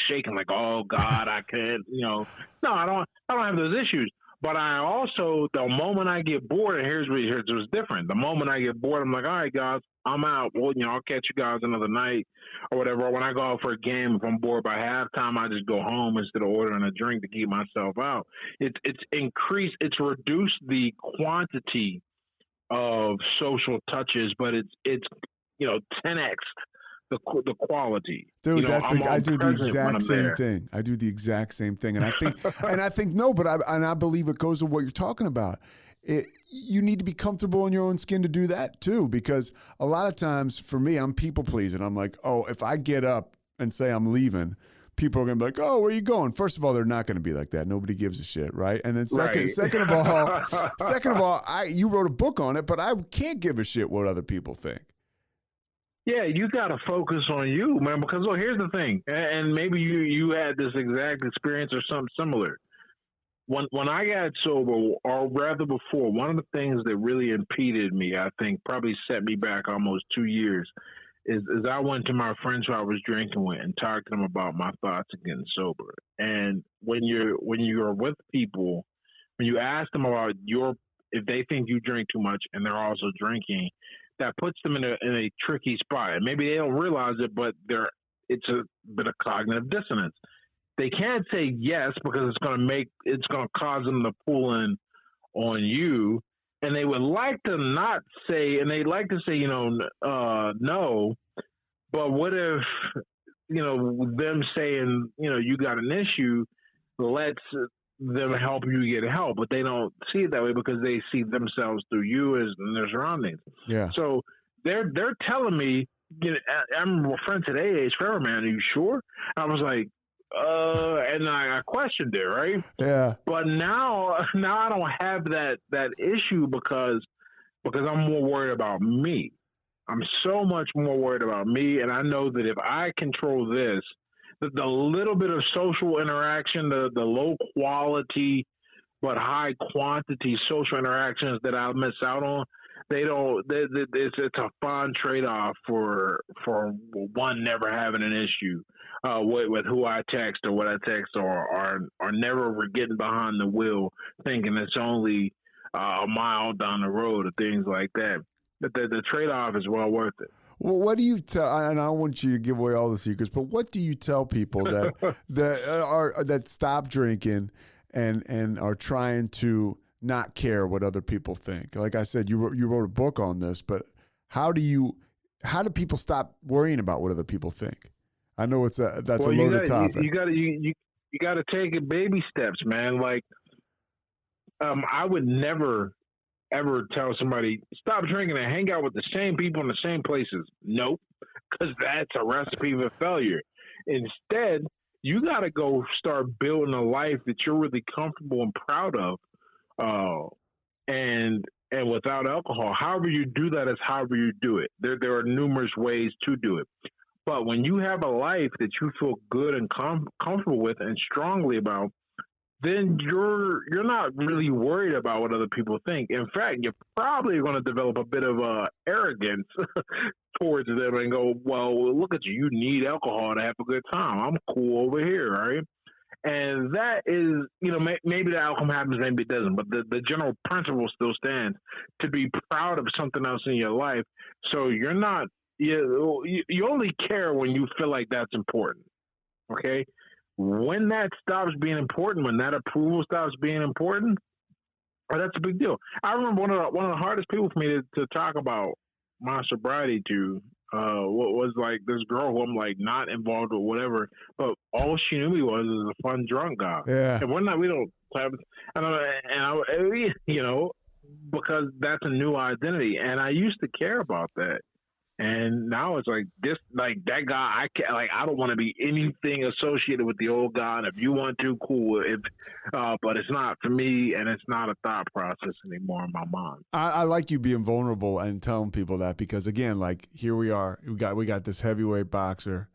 shaking like, oh God, I can't, No, I don't have those issues. But I also, the moment I get bored, and here's what's different. The moment I get bored, I'm like, all right, guys, I'm out. Well, I'll catch you guys another night or whatever. Or when I go out for a game, if I'm bored by halftime, I just go home instead of ordering a drink to keep myself out. It's increased, it's reduced the quantity of social touches, but it's 10x the quality. Dude, I do the exact exact same thing. I do the exact same thing, and I think, I believe it goes to what you're talking about. You need to be comfortable in your own skin to do that too, because a lot of times for me, I'm people pleasing. I'm like, oh, if I get up and say I'm leaving, people are gonna be like, oh, where are you going? First of all, they're not gonna be like that. Nobody gives a shit, right? And then second of all, you wrote a book on it, but I can't give a shit what other people think. Yeah, you got to focus on you, man, because here's the thing, and maybe you had this exact experience or something similar. When I got sober, or rather before, one of the things that really impeded me, I think probably set me back almost 2 years, is I went to my friends who I was drinking with and talked to them about my thoughts of getting sober. And when you're with people, when you ask them about if they think you drink too much and they're also drinking, that puts them in a tricky spot. And maybe they don't realize it, but it's a bit of cognitive dissonance. They can't say yes because it's going to cause them to pull in on you. And they would like to not say, and they'd like to say, no, but what if, them saying, you got an issue, lets them help you get help, but they don't see it that way because they see themselves through you and their surroundings. Yeah. So they're telling me, I'm a friend today, Trevor, man, are you sure? I was like, and I questioned it, right? Yeah. But now I don't have that issue because I'm more worried about me. I'm so much more worried about me, and I know that if I control this, the little bit of social interaction, the low quality but high quantity social interactions that I'll miss out on, it's a fun trade-off for one never having an issue with who I text or what I text, or never getting behind the wheel thinking it's only a mile down the road or things like that. But the trade-off is well worth it. Well, what do you tell? And I don't want you to give away all the secrets, but what do you tell people that stop drinking and are trying to not care what other people think? Like I said, you wrote a book on this, but how do people stop worrying about what other people think? I know that's a loaded topic. You got to take it baby steps, man. Like, I would never ever tell somebody stop drinking and hang out with the same people in the same places. Nope, because that's a recipe for failure. Instead, you got to go start building a life that you're really comfortable and proud of, and without alcohol. However you do that is however you do it. There are numerous ways to do it. But when you have a life that you feel good and comfortable with and strongly about, then you're not really worried about what other people think. In fact, you're probably going to develop a bit of arrogance towards them and go, well, look at you. You need alcohol to have a good time. I'm cool over here, right? And that is, maybe the outcome happens, maybe it doesn't. But the general principle still stands to be proud of something else in your life. So you're not, you only care when you feel like that's important, okay? When that stops being important, when that approval stops being important, that's a big deal. I remember one of the hardest people for me to talk about my sobriety to was like this girl who I'm like not involved with whatever, but all she knew me was a fun drunk guy. Yeah. And one night we don't have, because that's a new identity, and I used to care about that. And now it's like this, like that guy. I don't want to be anything associated with the old guy. And if you want to, cool. But it's not for me, and it's not a thought process anymore in my mind. I like you being vulnerable and telling people that, because again, like here we are, we got this heavyweight boxer,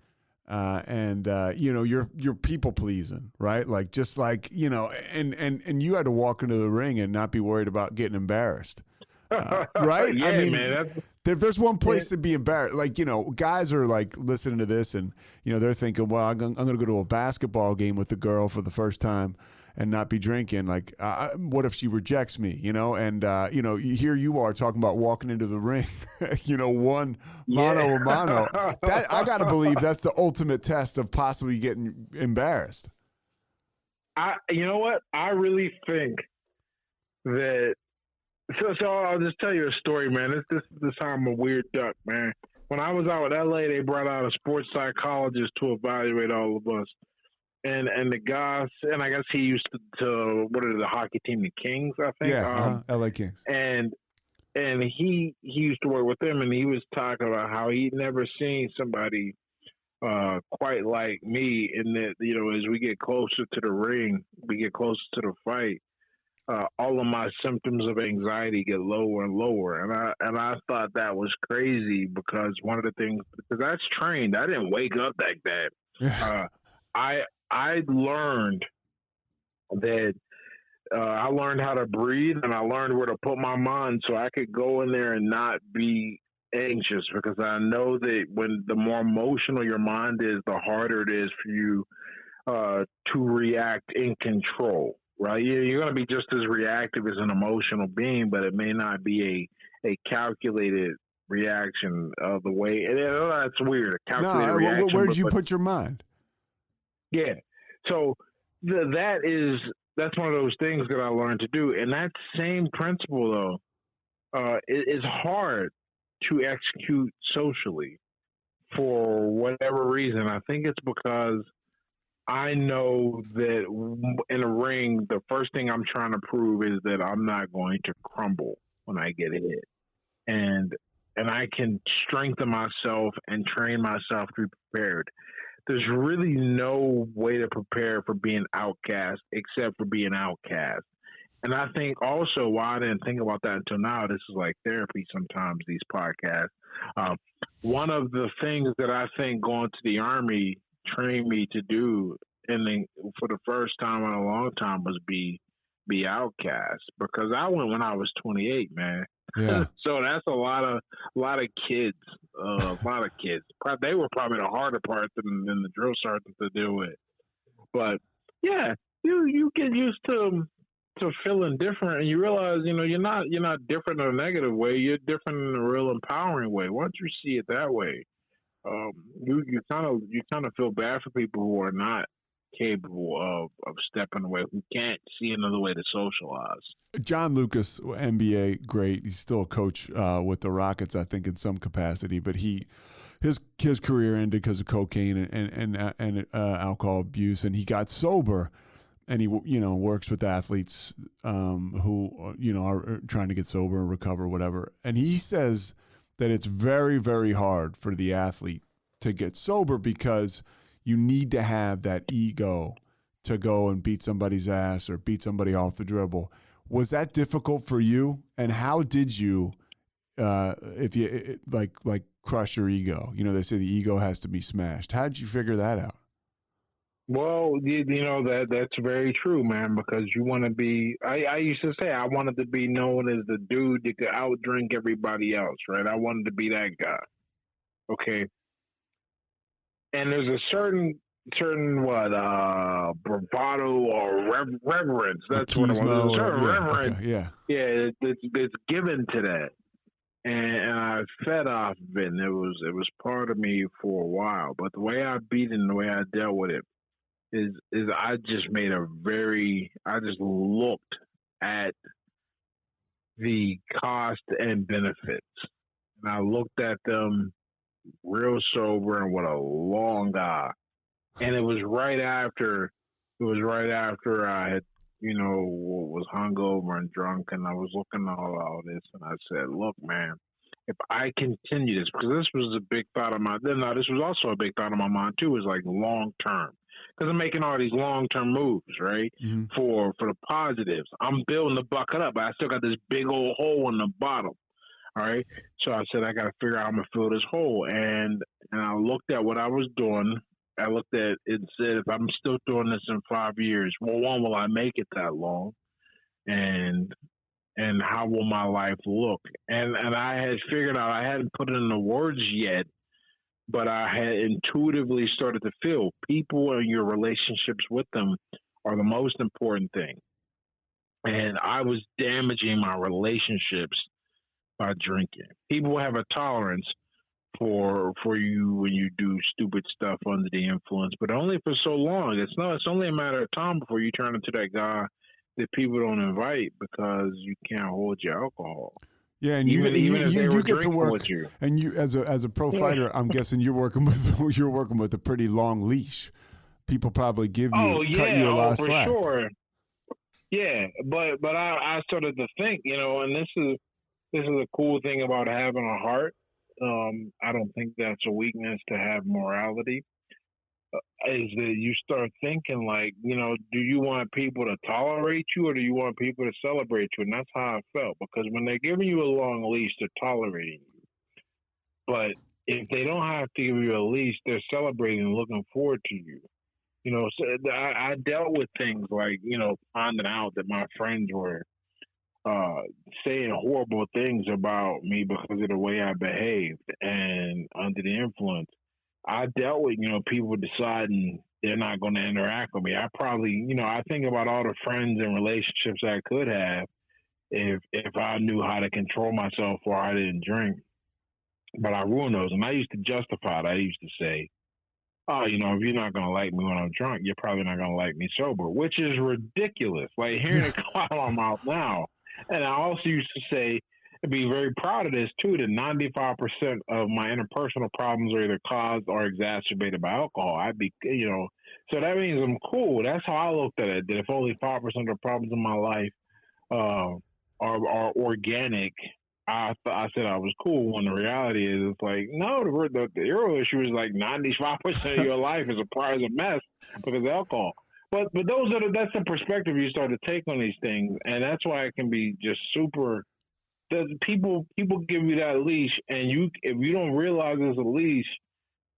and you're people pleasing, right? Like just like and you had to walk into the ring and not be worried about getting embarrassed. Right? Yeah, I mean, man. There's one place to be embarrassed. Like, guys are like listening to this and, they're thinking, well, I'm going to go to a basketball game with the girl for the first time. and not be drinking. Like, what if she rejects me? And here you are talking about walking into the ring, one mano a mano. That I gotta believe that's the ultimate test of possibly getting embarrassed. You know what? I really think that. So I'll just tell you a story, man. This how I'm a weird duck, man. When I was out in LA, they brought out a sports psychologist to evaluate all of us. And the guy, and I guess he used to what are the hockey team, the Kings, I think. Yeah, LA Kings. And he used to work with them, and he was talking about how he'd never seen somebody quite like me. In that, as we get closer to the ring, we get closer to the fight. All of my symptoms of anxiety get lower and lower, and I thought that was crazy because one of the things, because that's trained. I didn't wake up like that. I learned that I learned how to breathe, and I learned where to put my mind so I could go in there and not be anxious, because I know that when the more emotional your mind is, the harder it is for you to react in control. Right, you're going to be just as reactive as an emotional being, but it may not be a calculated reaction of the way. And that's weird. A calculated reaction. Where did you put your mind? Yeah, so that's one of those things that I learned to do, and that same principle though is hard to execute socially for whatever reason. I think it's because I know that in a ring, the first thing I'm trying to prove is that I'm not going to crumble when I get hit. And I can strengthen myself and train myself to be prepared. There's really no way to prepare for being outcast except for being outcast. And I think also why I didn't think about that until now, this is like therapy sometimes, these podcasts. One of the things that I think going to the Army trained me to do, and then for the first time in a long time, was be outcast, because I went when I was 28, man. Yeah. So that's a lot of kids, They were probably the harder part than the drill sergeant to deal with. But yeah, you get used to feeling different, and you realize you're not different in a negative way. You're different in a real empowering way. Once you see it that way, you kind of feel bad for people who are not capable of stepping away, who can't see another way to socialize. John Lucas, NBA great. He's still a coach with the Rockets, I think, in some capacity. But his career ended because of cocaine and alcohol abuse, and he got sober. And he works with athletes who are trying to get sober and recover, whatever. And he says that it's very, very hard for the athlete to get sober because you need to have that ego to go and beat somebody's ass or beat somebody off the dribble. Was that difficult for you? And how did you, if you like crush your ego? They say the ego has to be smashed. How did you figure that out? Well, that's very true, man, because you want to be, I used to say I wanted to be known as the dude that could outdrink everybody else, right? I wanted to be that guy. Okay. And there's a certain bravado or reverence. That's what it was. A certain reverence. Okay, yeah. Yeah, it's given to that. And I fed off of it, and it was part of me for a while. But the way I beat it and the way I dealt with it is I just looked at the cost and benefits. And I looked at them real sober and with a long eye. And it was right after I had, was hungover and drunk, and I was looking at all this, and I said, look, man, if I continue this, because this was a big thought of mine. Then this was also a big thought of my mind too, is like long term. Because I'm making all these long-term moves, right? Mm-hmm. For the positives. I'm building the bucket up, but I still got this big old hole in the bottom. All right. So I said, I got to figure out how I'm going to fill this hole. And I looked at what I was doing. I looked at it and said, if I'm still doing this in 5 years, well, one, will I make it that long? And how will my life look? And I had figured out, I hadn't put it in the words yet, but I had intuitively started to feel people and your relationships with them are the most important thing. And I was damaging my relationships by drinking. People have a tolerance for you when you do stupid stuff under the influence, but only for so long. It's only a matter of time before you turn into that guy that people don't invite because you can't hold your alcohol. Yeah, and even if they were you get to drinking work, with you. and you as a pro fighter, I'm guessing you're working with a pretty long leash. People probably Oh cut you a yeah, lot of for slack. sure. Yeah, but I started to think, and this is a cool thing about having a heart. I don't think that's a weakness to have morality. Is that you start thinking like, do you want people to tolerate you or do you want people to celebrate you? And that's how I felt, because when they're giving you a long leash, they're tolerating you. But if they don't have to give you a leash, they're celebrating and looking forward to you. So I dealt with things like, finding out that my friends were saying horrible things about me because of the way I behaved and under the influence. I dealt with, people deciding they're not going to interact with me. I probably, I think about all the friends and relationships I could have if I knew how to control myself or I didn't drink. But I ruined those. And I used to justify it. I used to say, oh, if you're not going to like me when I'm drunk, you're probably not going to like me sober, which is ridiculous. Like hearing it come out of my mouth now. And I also used to say, and be very proud of this too, that 95% of my interpersonal problems are either caused or exacerbated by alcohol. So that means I'm cool. That's how I looked at it, that if only 5% of the problems in my life are organic, I said I was cool, when the reality is it's like, no, the real issue is like 95% of your life is a mess because of alcohol. But that's the perspective you start to take on these things, and that's why it can be just super. People give you that leash, and if you don't realize it's a leash,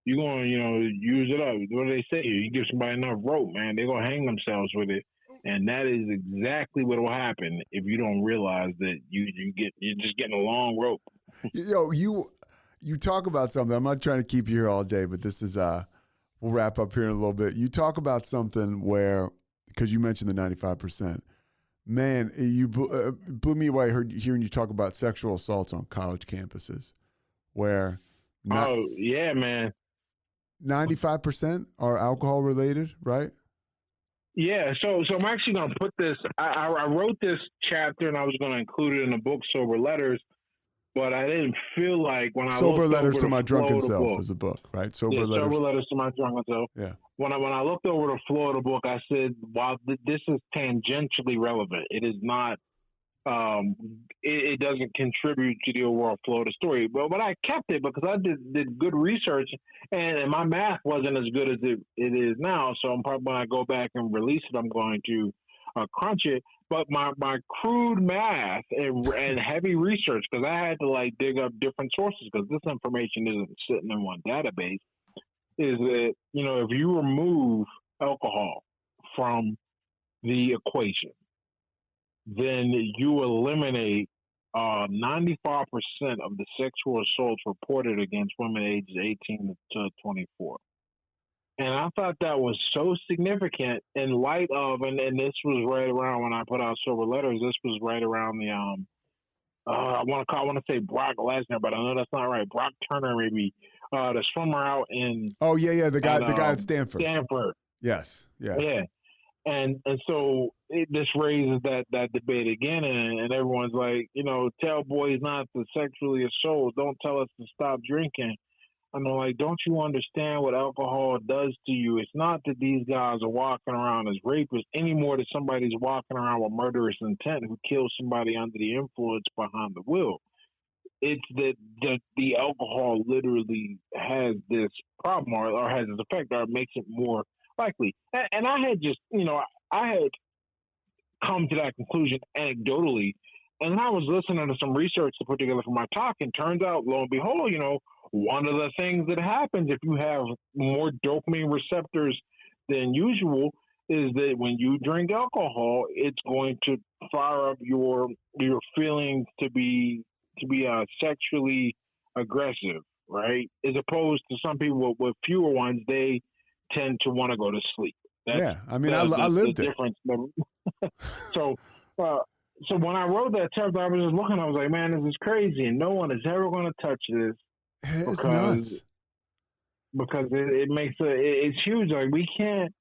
you're going to use it up. What do they say? You give somebody enough rope, man, they're gonna hang themselves with it, and that is exactly what will happen if you don't realize that you're just getting a long rope. You talk about something. I'm not trying to keep you here all day, but this is we'll wrap up here in a little bit. You talk about something where, because you mentioned the 95%. Man, you blew me away hearing you talk about sexual assaults on college campuses, where Oh yeah, man. 95% are alcohol related, right? Yeah, so I'm actually going to put this. I wrote this chapter and I was going to include it in the book Sober Letters, but I didn't feel like when I Sober looked Letters over to My the flow Drunken of the Self book. is a book, right? Sober Letters to My Drunken Self. Yeah. When I looked over the flow of the book, I said, while this is tangentially relevant, it is not. It doesn't contribute to the overall flow of the story. But I kept it because I did good research, and my math wasn't as good as it is now. So I'm probably, when I go back and release it, I'm going to crunch it. But my crude math and heavy research, because I had to dig up different sources because this information isn't sitting in one database, is that if you remove alcohol from the equation, then you eliminate 95% of the sexual assaults reported against women ages 18 to 24. And I thought that was so significant in light of, and this was right around when I put out Sober Letters. This was right around the, I want to say Brock Lesnar, but I know that's not right. Brock Turner, maybe, the swimmer out in. Oh yeah, the guy at Stanford. Stanford. Yes, yeah. Yeah. And so this raises that debate again, and everyone's like, tell boys not to sexually assault. Don't tell us to stop drinking. I'm like, don't you understand what alcohol does to you? It's not that these guys are walking around as rapists any more than somebody's walking around with murderous intent who kills somebody under the influence behind the wheel. It's that the alcohol literally has this problem or has this effect or it makes it more likely. And I had just, I had come to that conclusion anecdotally. And I was listening to some research to put together for my talk. And turns out, lo and behold, one of the things that happens if you have more dopamine receptors than usual is that when you drink alcohol, it's going to fire up your feelings to be sexually aggressive, right? As opposed to some people with fewer ones, they tend to want to go to sleep. That's Yeah, I mean, I lived the it. difference. So, uh, so when I wrote that chapter, I was just looking. I was like, man, this is crazy, and no one is ever going to touch this It's because nuts. it makes it's huge. Like we can't.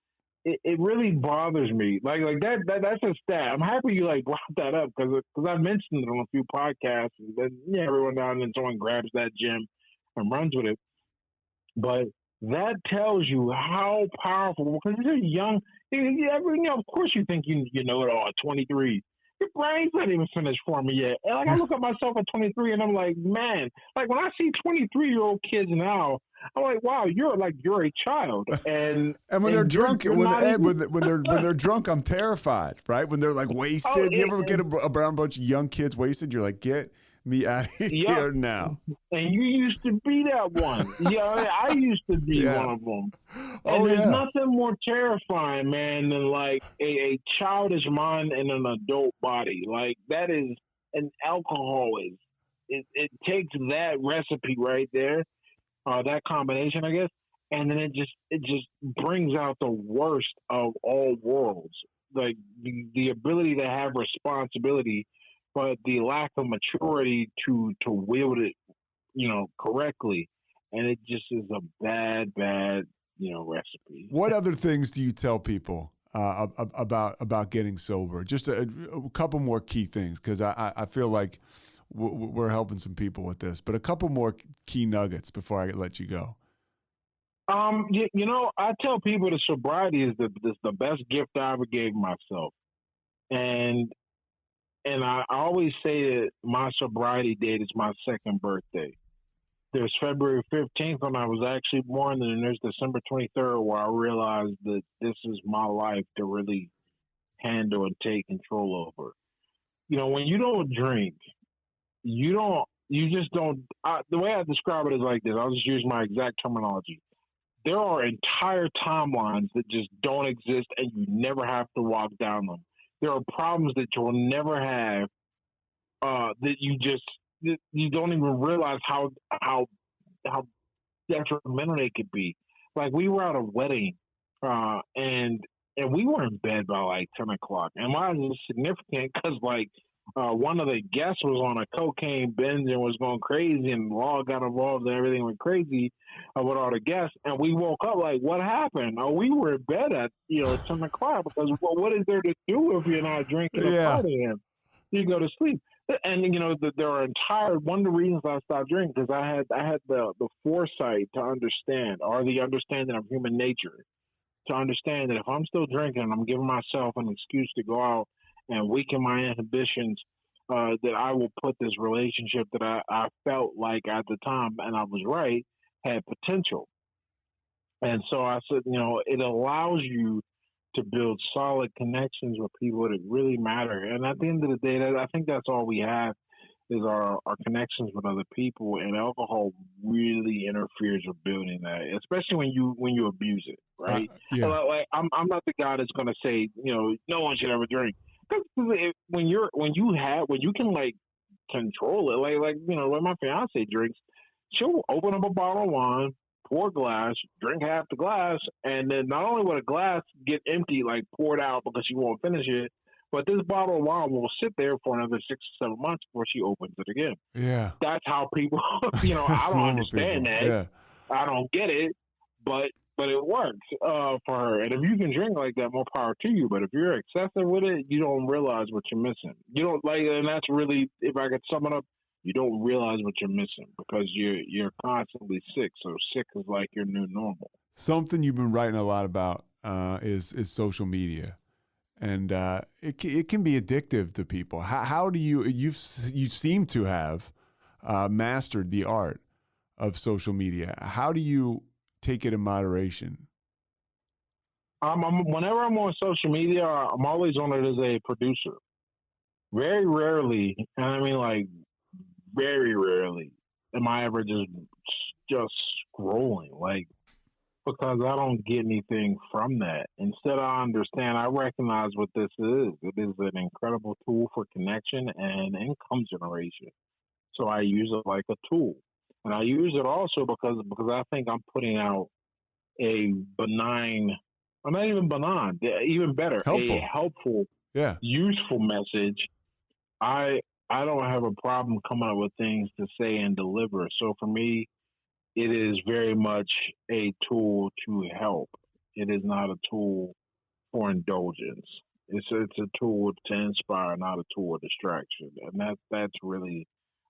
It really bothers me. Like that's a stat. I'm happy you like brought that up because I've mentioned it on a few podcasts, and then everyone now and then someone grabs that gem and runs with it. But that tells you how powerful, because you're young. Of course, you think you know it all at 23. Your brain's not even finished forming yet. And like I look at myself at 23, and I'm like, man, like when I see 23-year-old kids now, I'm like, wow, you're a child, And when they're drunk, you're when not Ed, even. when they're drunk, I'm terrified. Right? When they're like Oh, wasted, you ever get a brown bunch of young kids wasted? You're like, get me out of yeah. here now. And you used to be that one. Yeah, I used to be Yeah. one of them. Oh And there's yeah. nothing more terrifying, man, than like a childish mind in an adult body. Like that is, and alcohol is. It takes that recipe right there, that combination, I guess, and then it just brings out the worst of all worlds. Like the ability to have responsibility, but the lack of maturity to wield it, correctly, and it just is a bad recipe. What other things do you tell people about getting sober? Just a couple more key things, because I feel like we're helping some people with this, but a couple more key nuggets before I let you go. I tell people that sobriety is the best gift I ever gave myself, and I always say that my sobriety date is my second birthday. There's February 15th when I was actually born, and then there's December 23rd where I realized that this is my life to really handle and take control over. When you don't drink, you just don't. The way I describe it is like this. I'll just use my exact terminology. There are entire timelines that just don't exist, and you never have to walk down them. There are problems that you'll never have, that you don't even realize how detrimental they could be. Like we were at a wedding, and we were in bed by like 10 o'clock. And mine was significant because one of the guests was on a cocaine binge and was going crazy, and the law got involved and everything went crazy with all the guests. And we woke up like, what happened? Oh, we were in bed at 10 o'clock because what is there to do if you're not drinking or partying? You go to sleep. And there are one of the reasons I stopped drinking because I had the foresight to understand, or the understanding of human nature, to understand that if I'm still drinking, I'm giving myself an excuse to go out and weaken my inhibitions, that I will put this relationship that I felt like at the time, and I was right, had potential. And so I said, it allows you to build solid connections with people that really matter. And at the end of the day, I think that's all we have is our connections with other people. And alcohol really interferes with building that, especially when you abuse it, right? Yeah. Like I'm not the guy that's going to say, no one should ever drink. Because when you can like control it, like when my fiance drinks, she'll open up a bottle of wine, pour a glass, drink half the glass, and then not only will a glass get empty, like poured out because she won't finish it, but this bottle of wine will sit there for another 6 or 7 months before she opens it again. Yeah. That's how people, I don't understand that. Yeah. I don't get it, but it works for her. And if you can drink like that, more power to you. But if you're excessive with it, you don't realize what you're missing. You don't and that's really, if I could sum it up, you don't realize what you're missing because you're constantly sick. So sick is like your new normal. Something you've been writing a lot about is social media, and it can be addictive to people. How do you seem to have mastered the art of social media? How do you take it in moderation? Whenever I'm on social media, I'm always on it as a producer. Very rarely, and I mean like very rarely, am I ever just scrolling, like, because I don't get anything from that. Instead, I recognize what this is. It is an incredible tool for connection and income generation. So I use it like a tool, and I use it also because I think I'm putting out a benign or not even benign, even better, Helpful. a helpful, Yeah. useful message, I don't have a problem coming up with things to say and deliver. So for me, it is very much a tool to help. It is not a tool for indulgence. It's a tool to inspire, not a tool of distraction, and that's really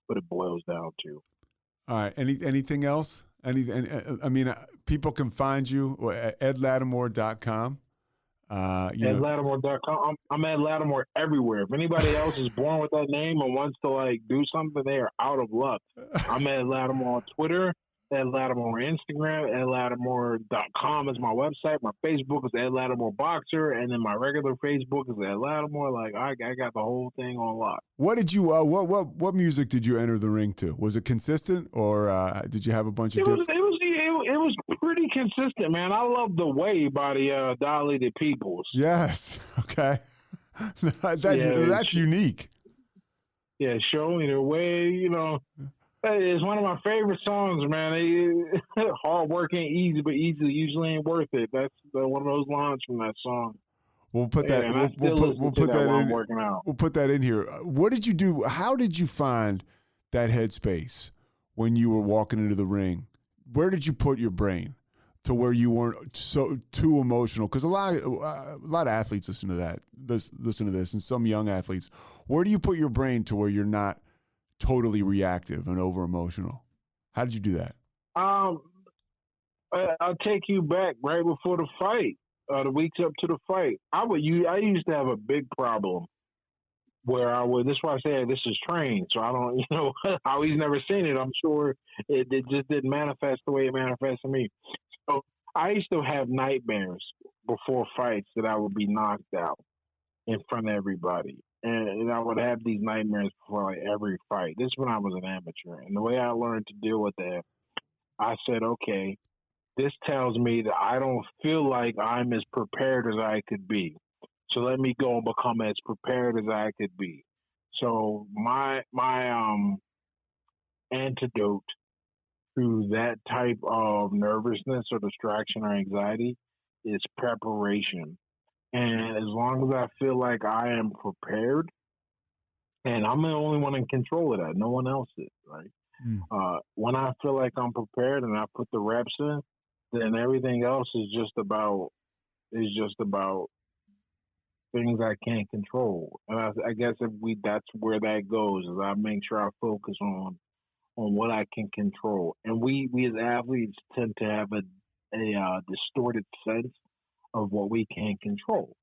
what it boils down to. All right. Anything else? I mean, people can find you at edlattimore.com. At Lattimore.com. I'm at Lattimore everywhere. If anybody else is born with that name and wants to like do something, they are out of luck. I'm at Lattimore on Twitter, at Lattimore on Instagram, at Lattimore.com is my website. My Facebook is at Lattimore Boxer, and then my regular Facebook is at Lattimore. Like I got the whole thing on lock. What did you? What music did you enter the ring to? Was it consistent, or did you have a bunch of? It was pretty consistent, man. I love The Way by the Dilated Peoples. Yes. Okay. That's unique. Yeah, show me the way. You know, it's one of my favorite songs, man. Hard work ain't easy, but easy usually ain't worth it. That's one of those lines from that song. We'll put that. We'll put that in. Working out. We'll put that in here. What did you do? How did you find that headspace when you were walking into the ring? Where did you put your brain to where you weren't so too emotional? Because a lot of athletes listen to this, and some young athletes. Where do you put your brain to where you're not totally reactive and over emotional? How did you do that? I'll take you back right before the fight, the weeks up to the fight. I used to have a big problem where I would. This is why I say this is trained. So I don't, how he's never seen it. I'm sure it just didn't manifest the way it manifested to me. So I used to have nightmares before fights that I would be knocked out in front of everybody. And I would have these nightmares before like every fight. This is when I was an amateur. And the way I learned to deal with that, I said, okay, this tells me that I don't feel like I'm as prepared as I could be. So let me go and become as prepared as I could be. So my antidote to that type of nervousness or distraction or anxiety is preparation. And as long as I feel like I am prepared, and I'm the only one in control of that, no one else is, right? When I feel like I'm prepared and I put the reps in, then everything else is just about things I can't control. And I guess that's where that goes, is I make sure I focus on what I can control. And we as athletes tend to have a distorted sense of what we can't control.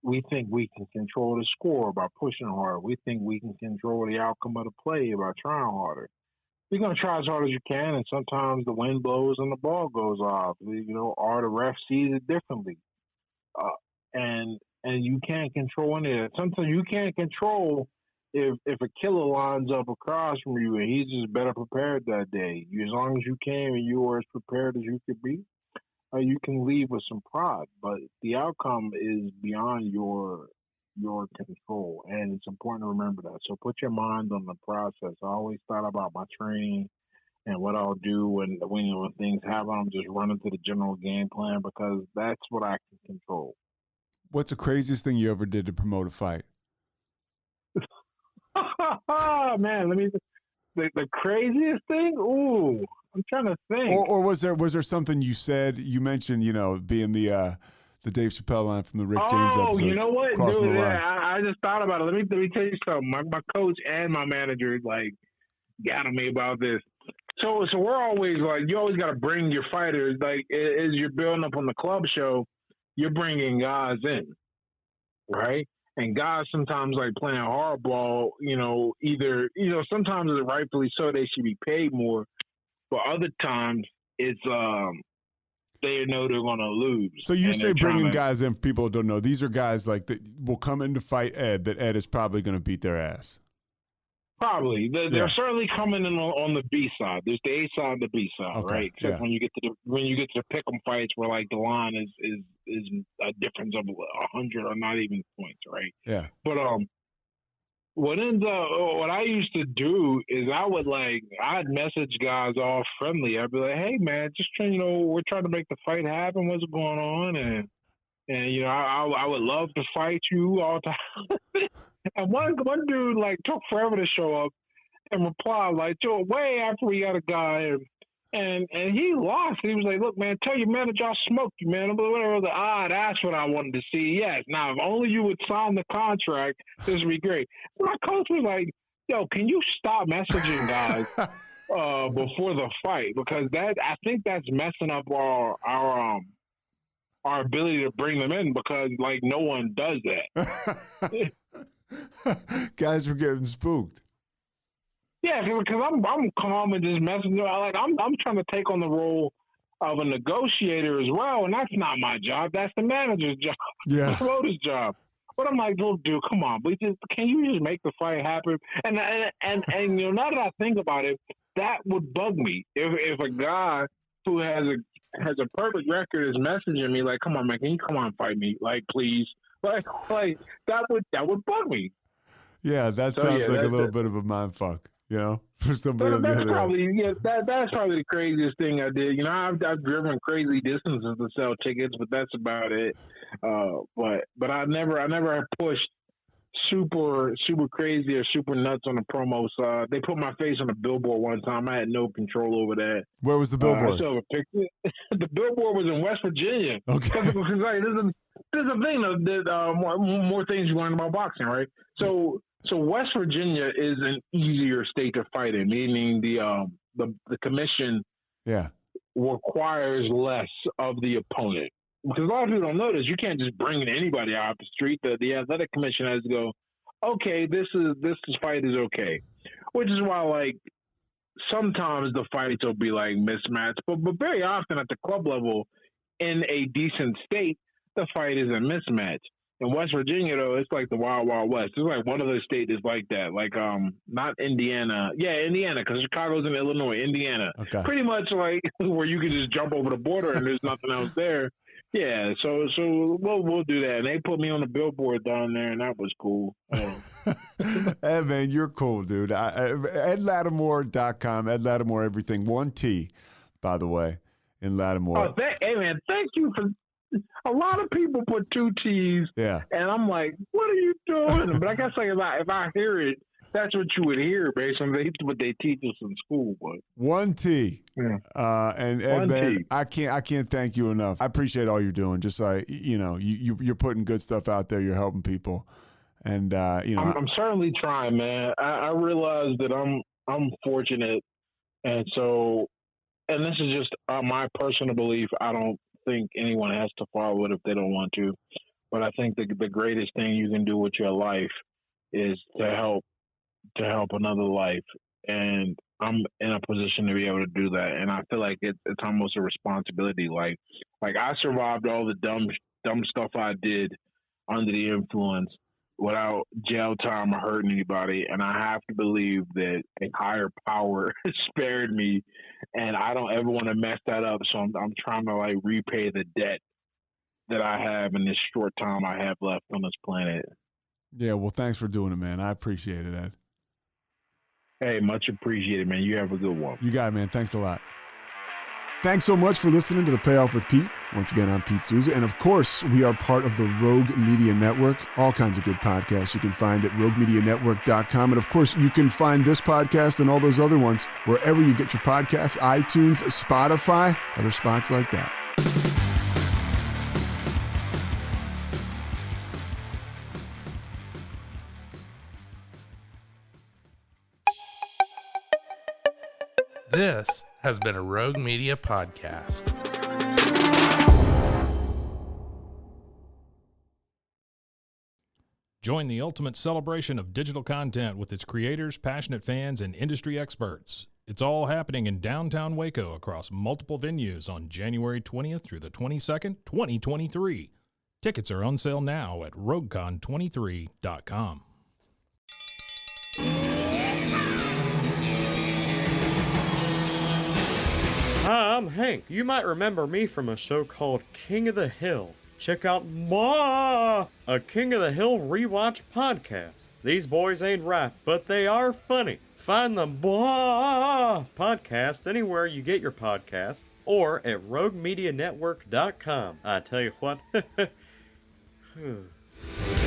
We think we can control the score by pushing harder. We think we can control the outcome of the play by trying harder. You're going to try as hard as you can, and sometimes the wind blows and the ball goes off, or the ref sees it differently. And you can't control any of that. Sometimes you can't control if a killer lines up across from you and he's just better prepared that day. As long as you can and you are as prepared as you could be, you can leave with some pride. But the outcome is beyond your control, and it's important to remember that. So put your mind on the process. I always thought about my training and what I'll do when things happen. I'm just running to the general game plan because that's what I can control. What's the craziest thing you ever did to promote a fight? Man, the craziest thing? Ooh, I'm trying to think. Or was there something you said? You mentioned, being the Dave Chappelle line from the Rick James episode. Oh, you know what, dude? I just thought about it. Let me tell you something. My coach and my manager got on me about this. So we're always you always got to bring your fighters. As you're building up on the club show, you're bringing guys in, right? And guys sometimes playing hardball, either, sometimes it's rightfully so they should be paid more, but other times it's, they know they're going to lose. So you say bringing guys in for people who don't know. These are guys that will come in to fight Ed, that Ed is probably going to beat their ass. Probably. They're certainly coming in on the B side. There's the A side and the B side, okay. Right? Except when you get to the pick'em fights where the line is a difference of 100 or not even points, right? Yeah. But what I used to do is I'd message guys all friendly. I'd be like, hey man, just we're trying to make the fight happen. What's going on? And and I would love to fight you all the time. And one dude like took forever to show up and reply like way after we got a guy and he lost. He was like, "Look, man, tell your manager I smoked you, man." Whatever. I was like, that's what I wanted to see. Yes. Now, if only you would sign the contract, this would be great. My coach was like, "Yo, can you stop messaging guys before the fight? Because I think that's messing up our ability to bring them in because like no one does that." Guys were getting spooked. Yeah, because I'm calm and just messing. Like I'm trying to take on the role of a negotiator as well, and that's not my job. That's the manager's job, the promoter's job. But I'm like, dude, can you just make the fight happen? And now that I think about it, that would bug me if a guy who has a perfect record is messaging me like, "Come on, man, can you come on and fight me? Like, please." Like that would bug me. Yeah, that sounds like a little bit of a mind fuck, for somebody on the other end. That's probably the craziest thing I did. I've driven crazy distances to sell tickets, but that's about it. But I never pushed super crazy or super nuts on the promo side. They put my face on a billboard one time. I had no control over that. Where was the billboard? I still have a picture. The billboard was in West Virginia. Okay. Because like, there's a thing that more things you learn about boxing, right? So West Virginia is an easier state to fight in, meaning the commission requires less of the opponent. Because a lot of people don't know this. You can't just bring anybody out the street. The athletic commission has to go, okay, this fight is okay. Which is why, like, sometimes the fights will be, like, mismatched. But very often at the club level, in a decent state, the fight is a mismatch. In West Virginia, though, it's like the Wild Wild West. It's like one of those states is like that. Like, not Indiana. Yeah, Indiana, because Chicago's in Illinois. Indiana. Okay. Pretty much like where you can just jump over the border and there's nothing else there. Yeah, so we'll do that. And they put me on the billboard down there, and that was cool. Hey, man, you're cool, dude. EdLattimore.com, Ed Lattimore, everything. 1T, by the way, in Lattimore. Hey, man, thank you for – a lot of people put 2 T's. Yeah. And I'm like, what are you doing? But I guess like if I hear it, that's what you would hear based on what they teach us in school. But 1T. Yeah. And Ben, I can't thank you enough. I appreciate all you're doing. Just like you're putting good stuff out there. You're helping people, and I'm certainly trying, man. I realize that I'm fortunate, and this is just my personal belief. I don't think anyone has to follow it if they don't want to, but I think the greatest thing you can do with your life is to help another life, and I'm in a position to be able to do that. And I feel like it's almost a responsibility. Like I survived all the dumb stuff I did under the influence without jail time or hurting anybody. And I have to believe that a higher power spared me, and I don't ever want to mess that up. So I'm trying to like repay the debt that I have in this short time I have left on this planet. Yeah. Well, thanks for doing it, man. I appreciate it, Ed. Hey, much appreciated, man. You have a good one. You got it, man. Thanks a lot. Thanks so much for listening to The Payoff with Pete. Once again, I'm Pete Souza. And of course, we are part of the Rogue Media Network. All kinds of good podcasts you can find at roguemedianetwork.com. And of course, you can find this podcast and all those other ones wherever you get your podcasts, iTunes, Spotify, other spots like that. This has been a Rogue Media podcast. Join the ultimate celebration of digital content with its creators, passionate fans, and industry experts. It's all happening in downtown Waco across multiple venues on January 20th through the 22nd, 2023. Tickets are on sale now at roguecon23.com. Hi, I'm Hank. You might remember me from a show called King of the Hill. Check out a King of the Hill rewatch podcast. These boys ain't rap, but they are funny. Find the podcast anywhere you get your podcasts or at roguemedianetwork.com. I tell you what, Ugh.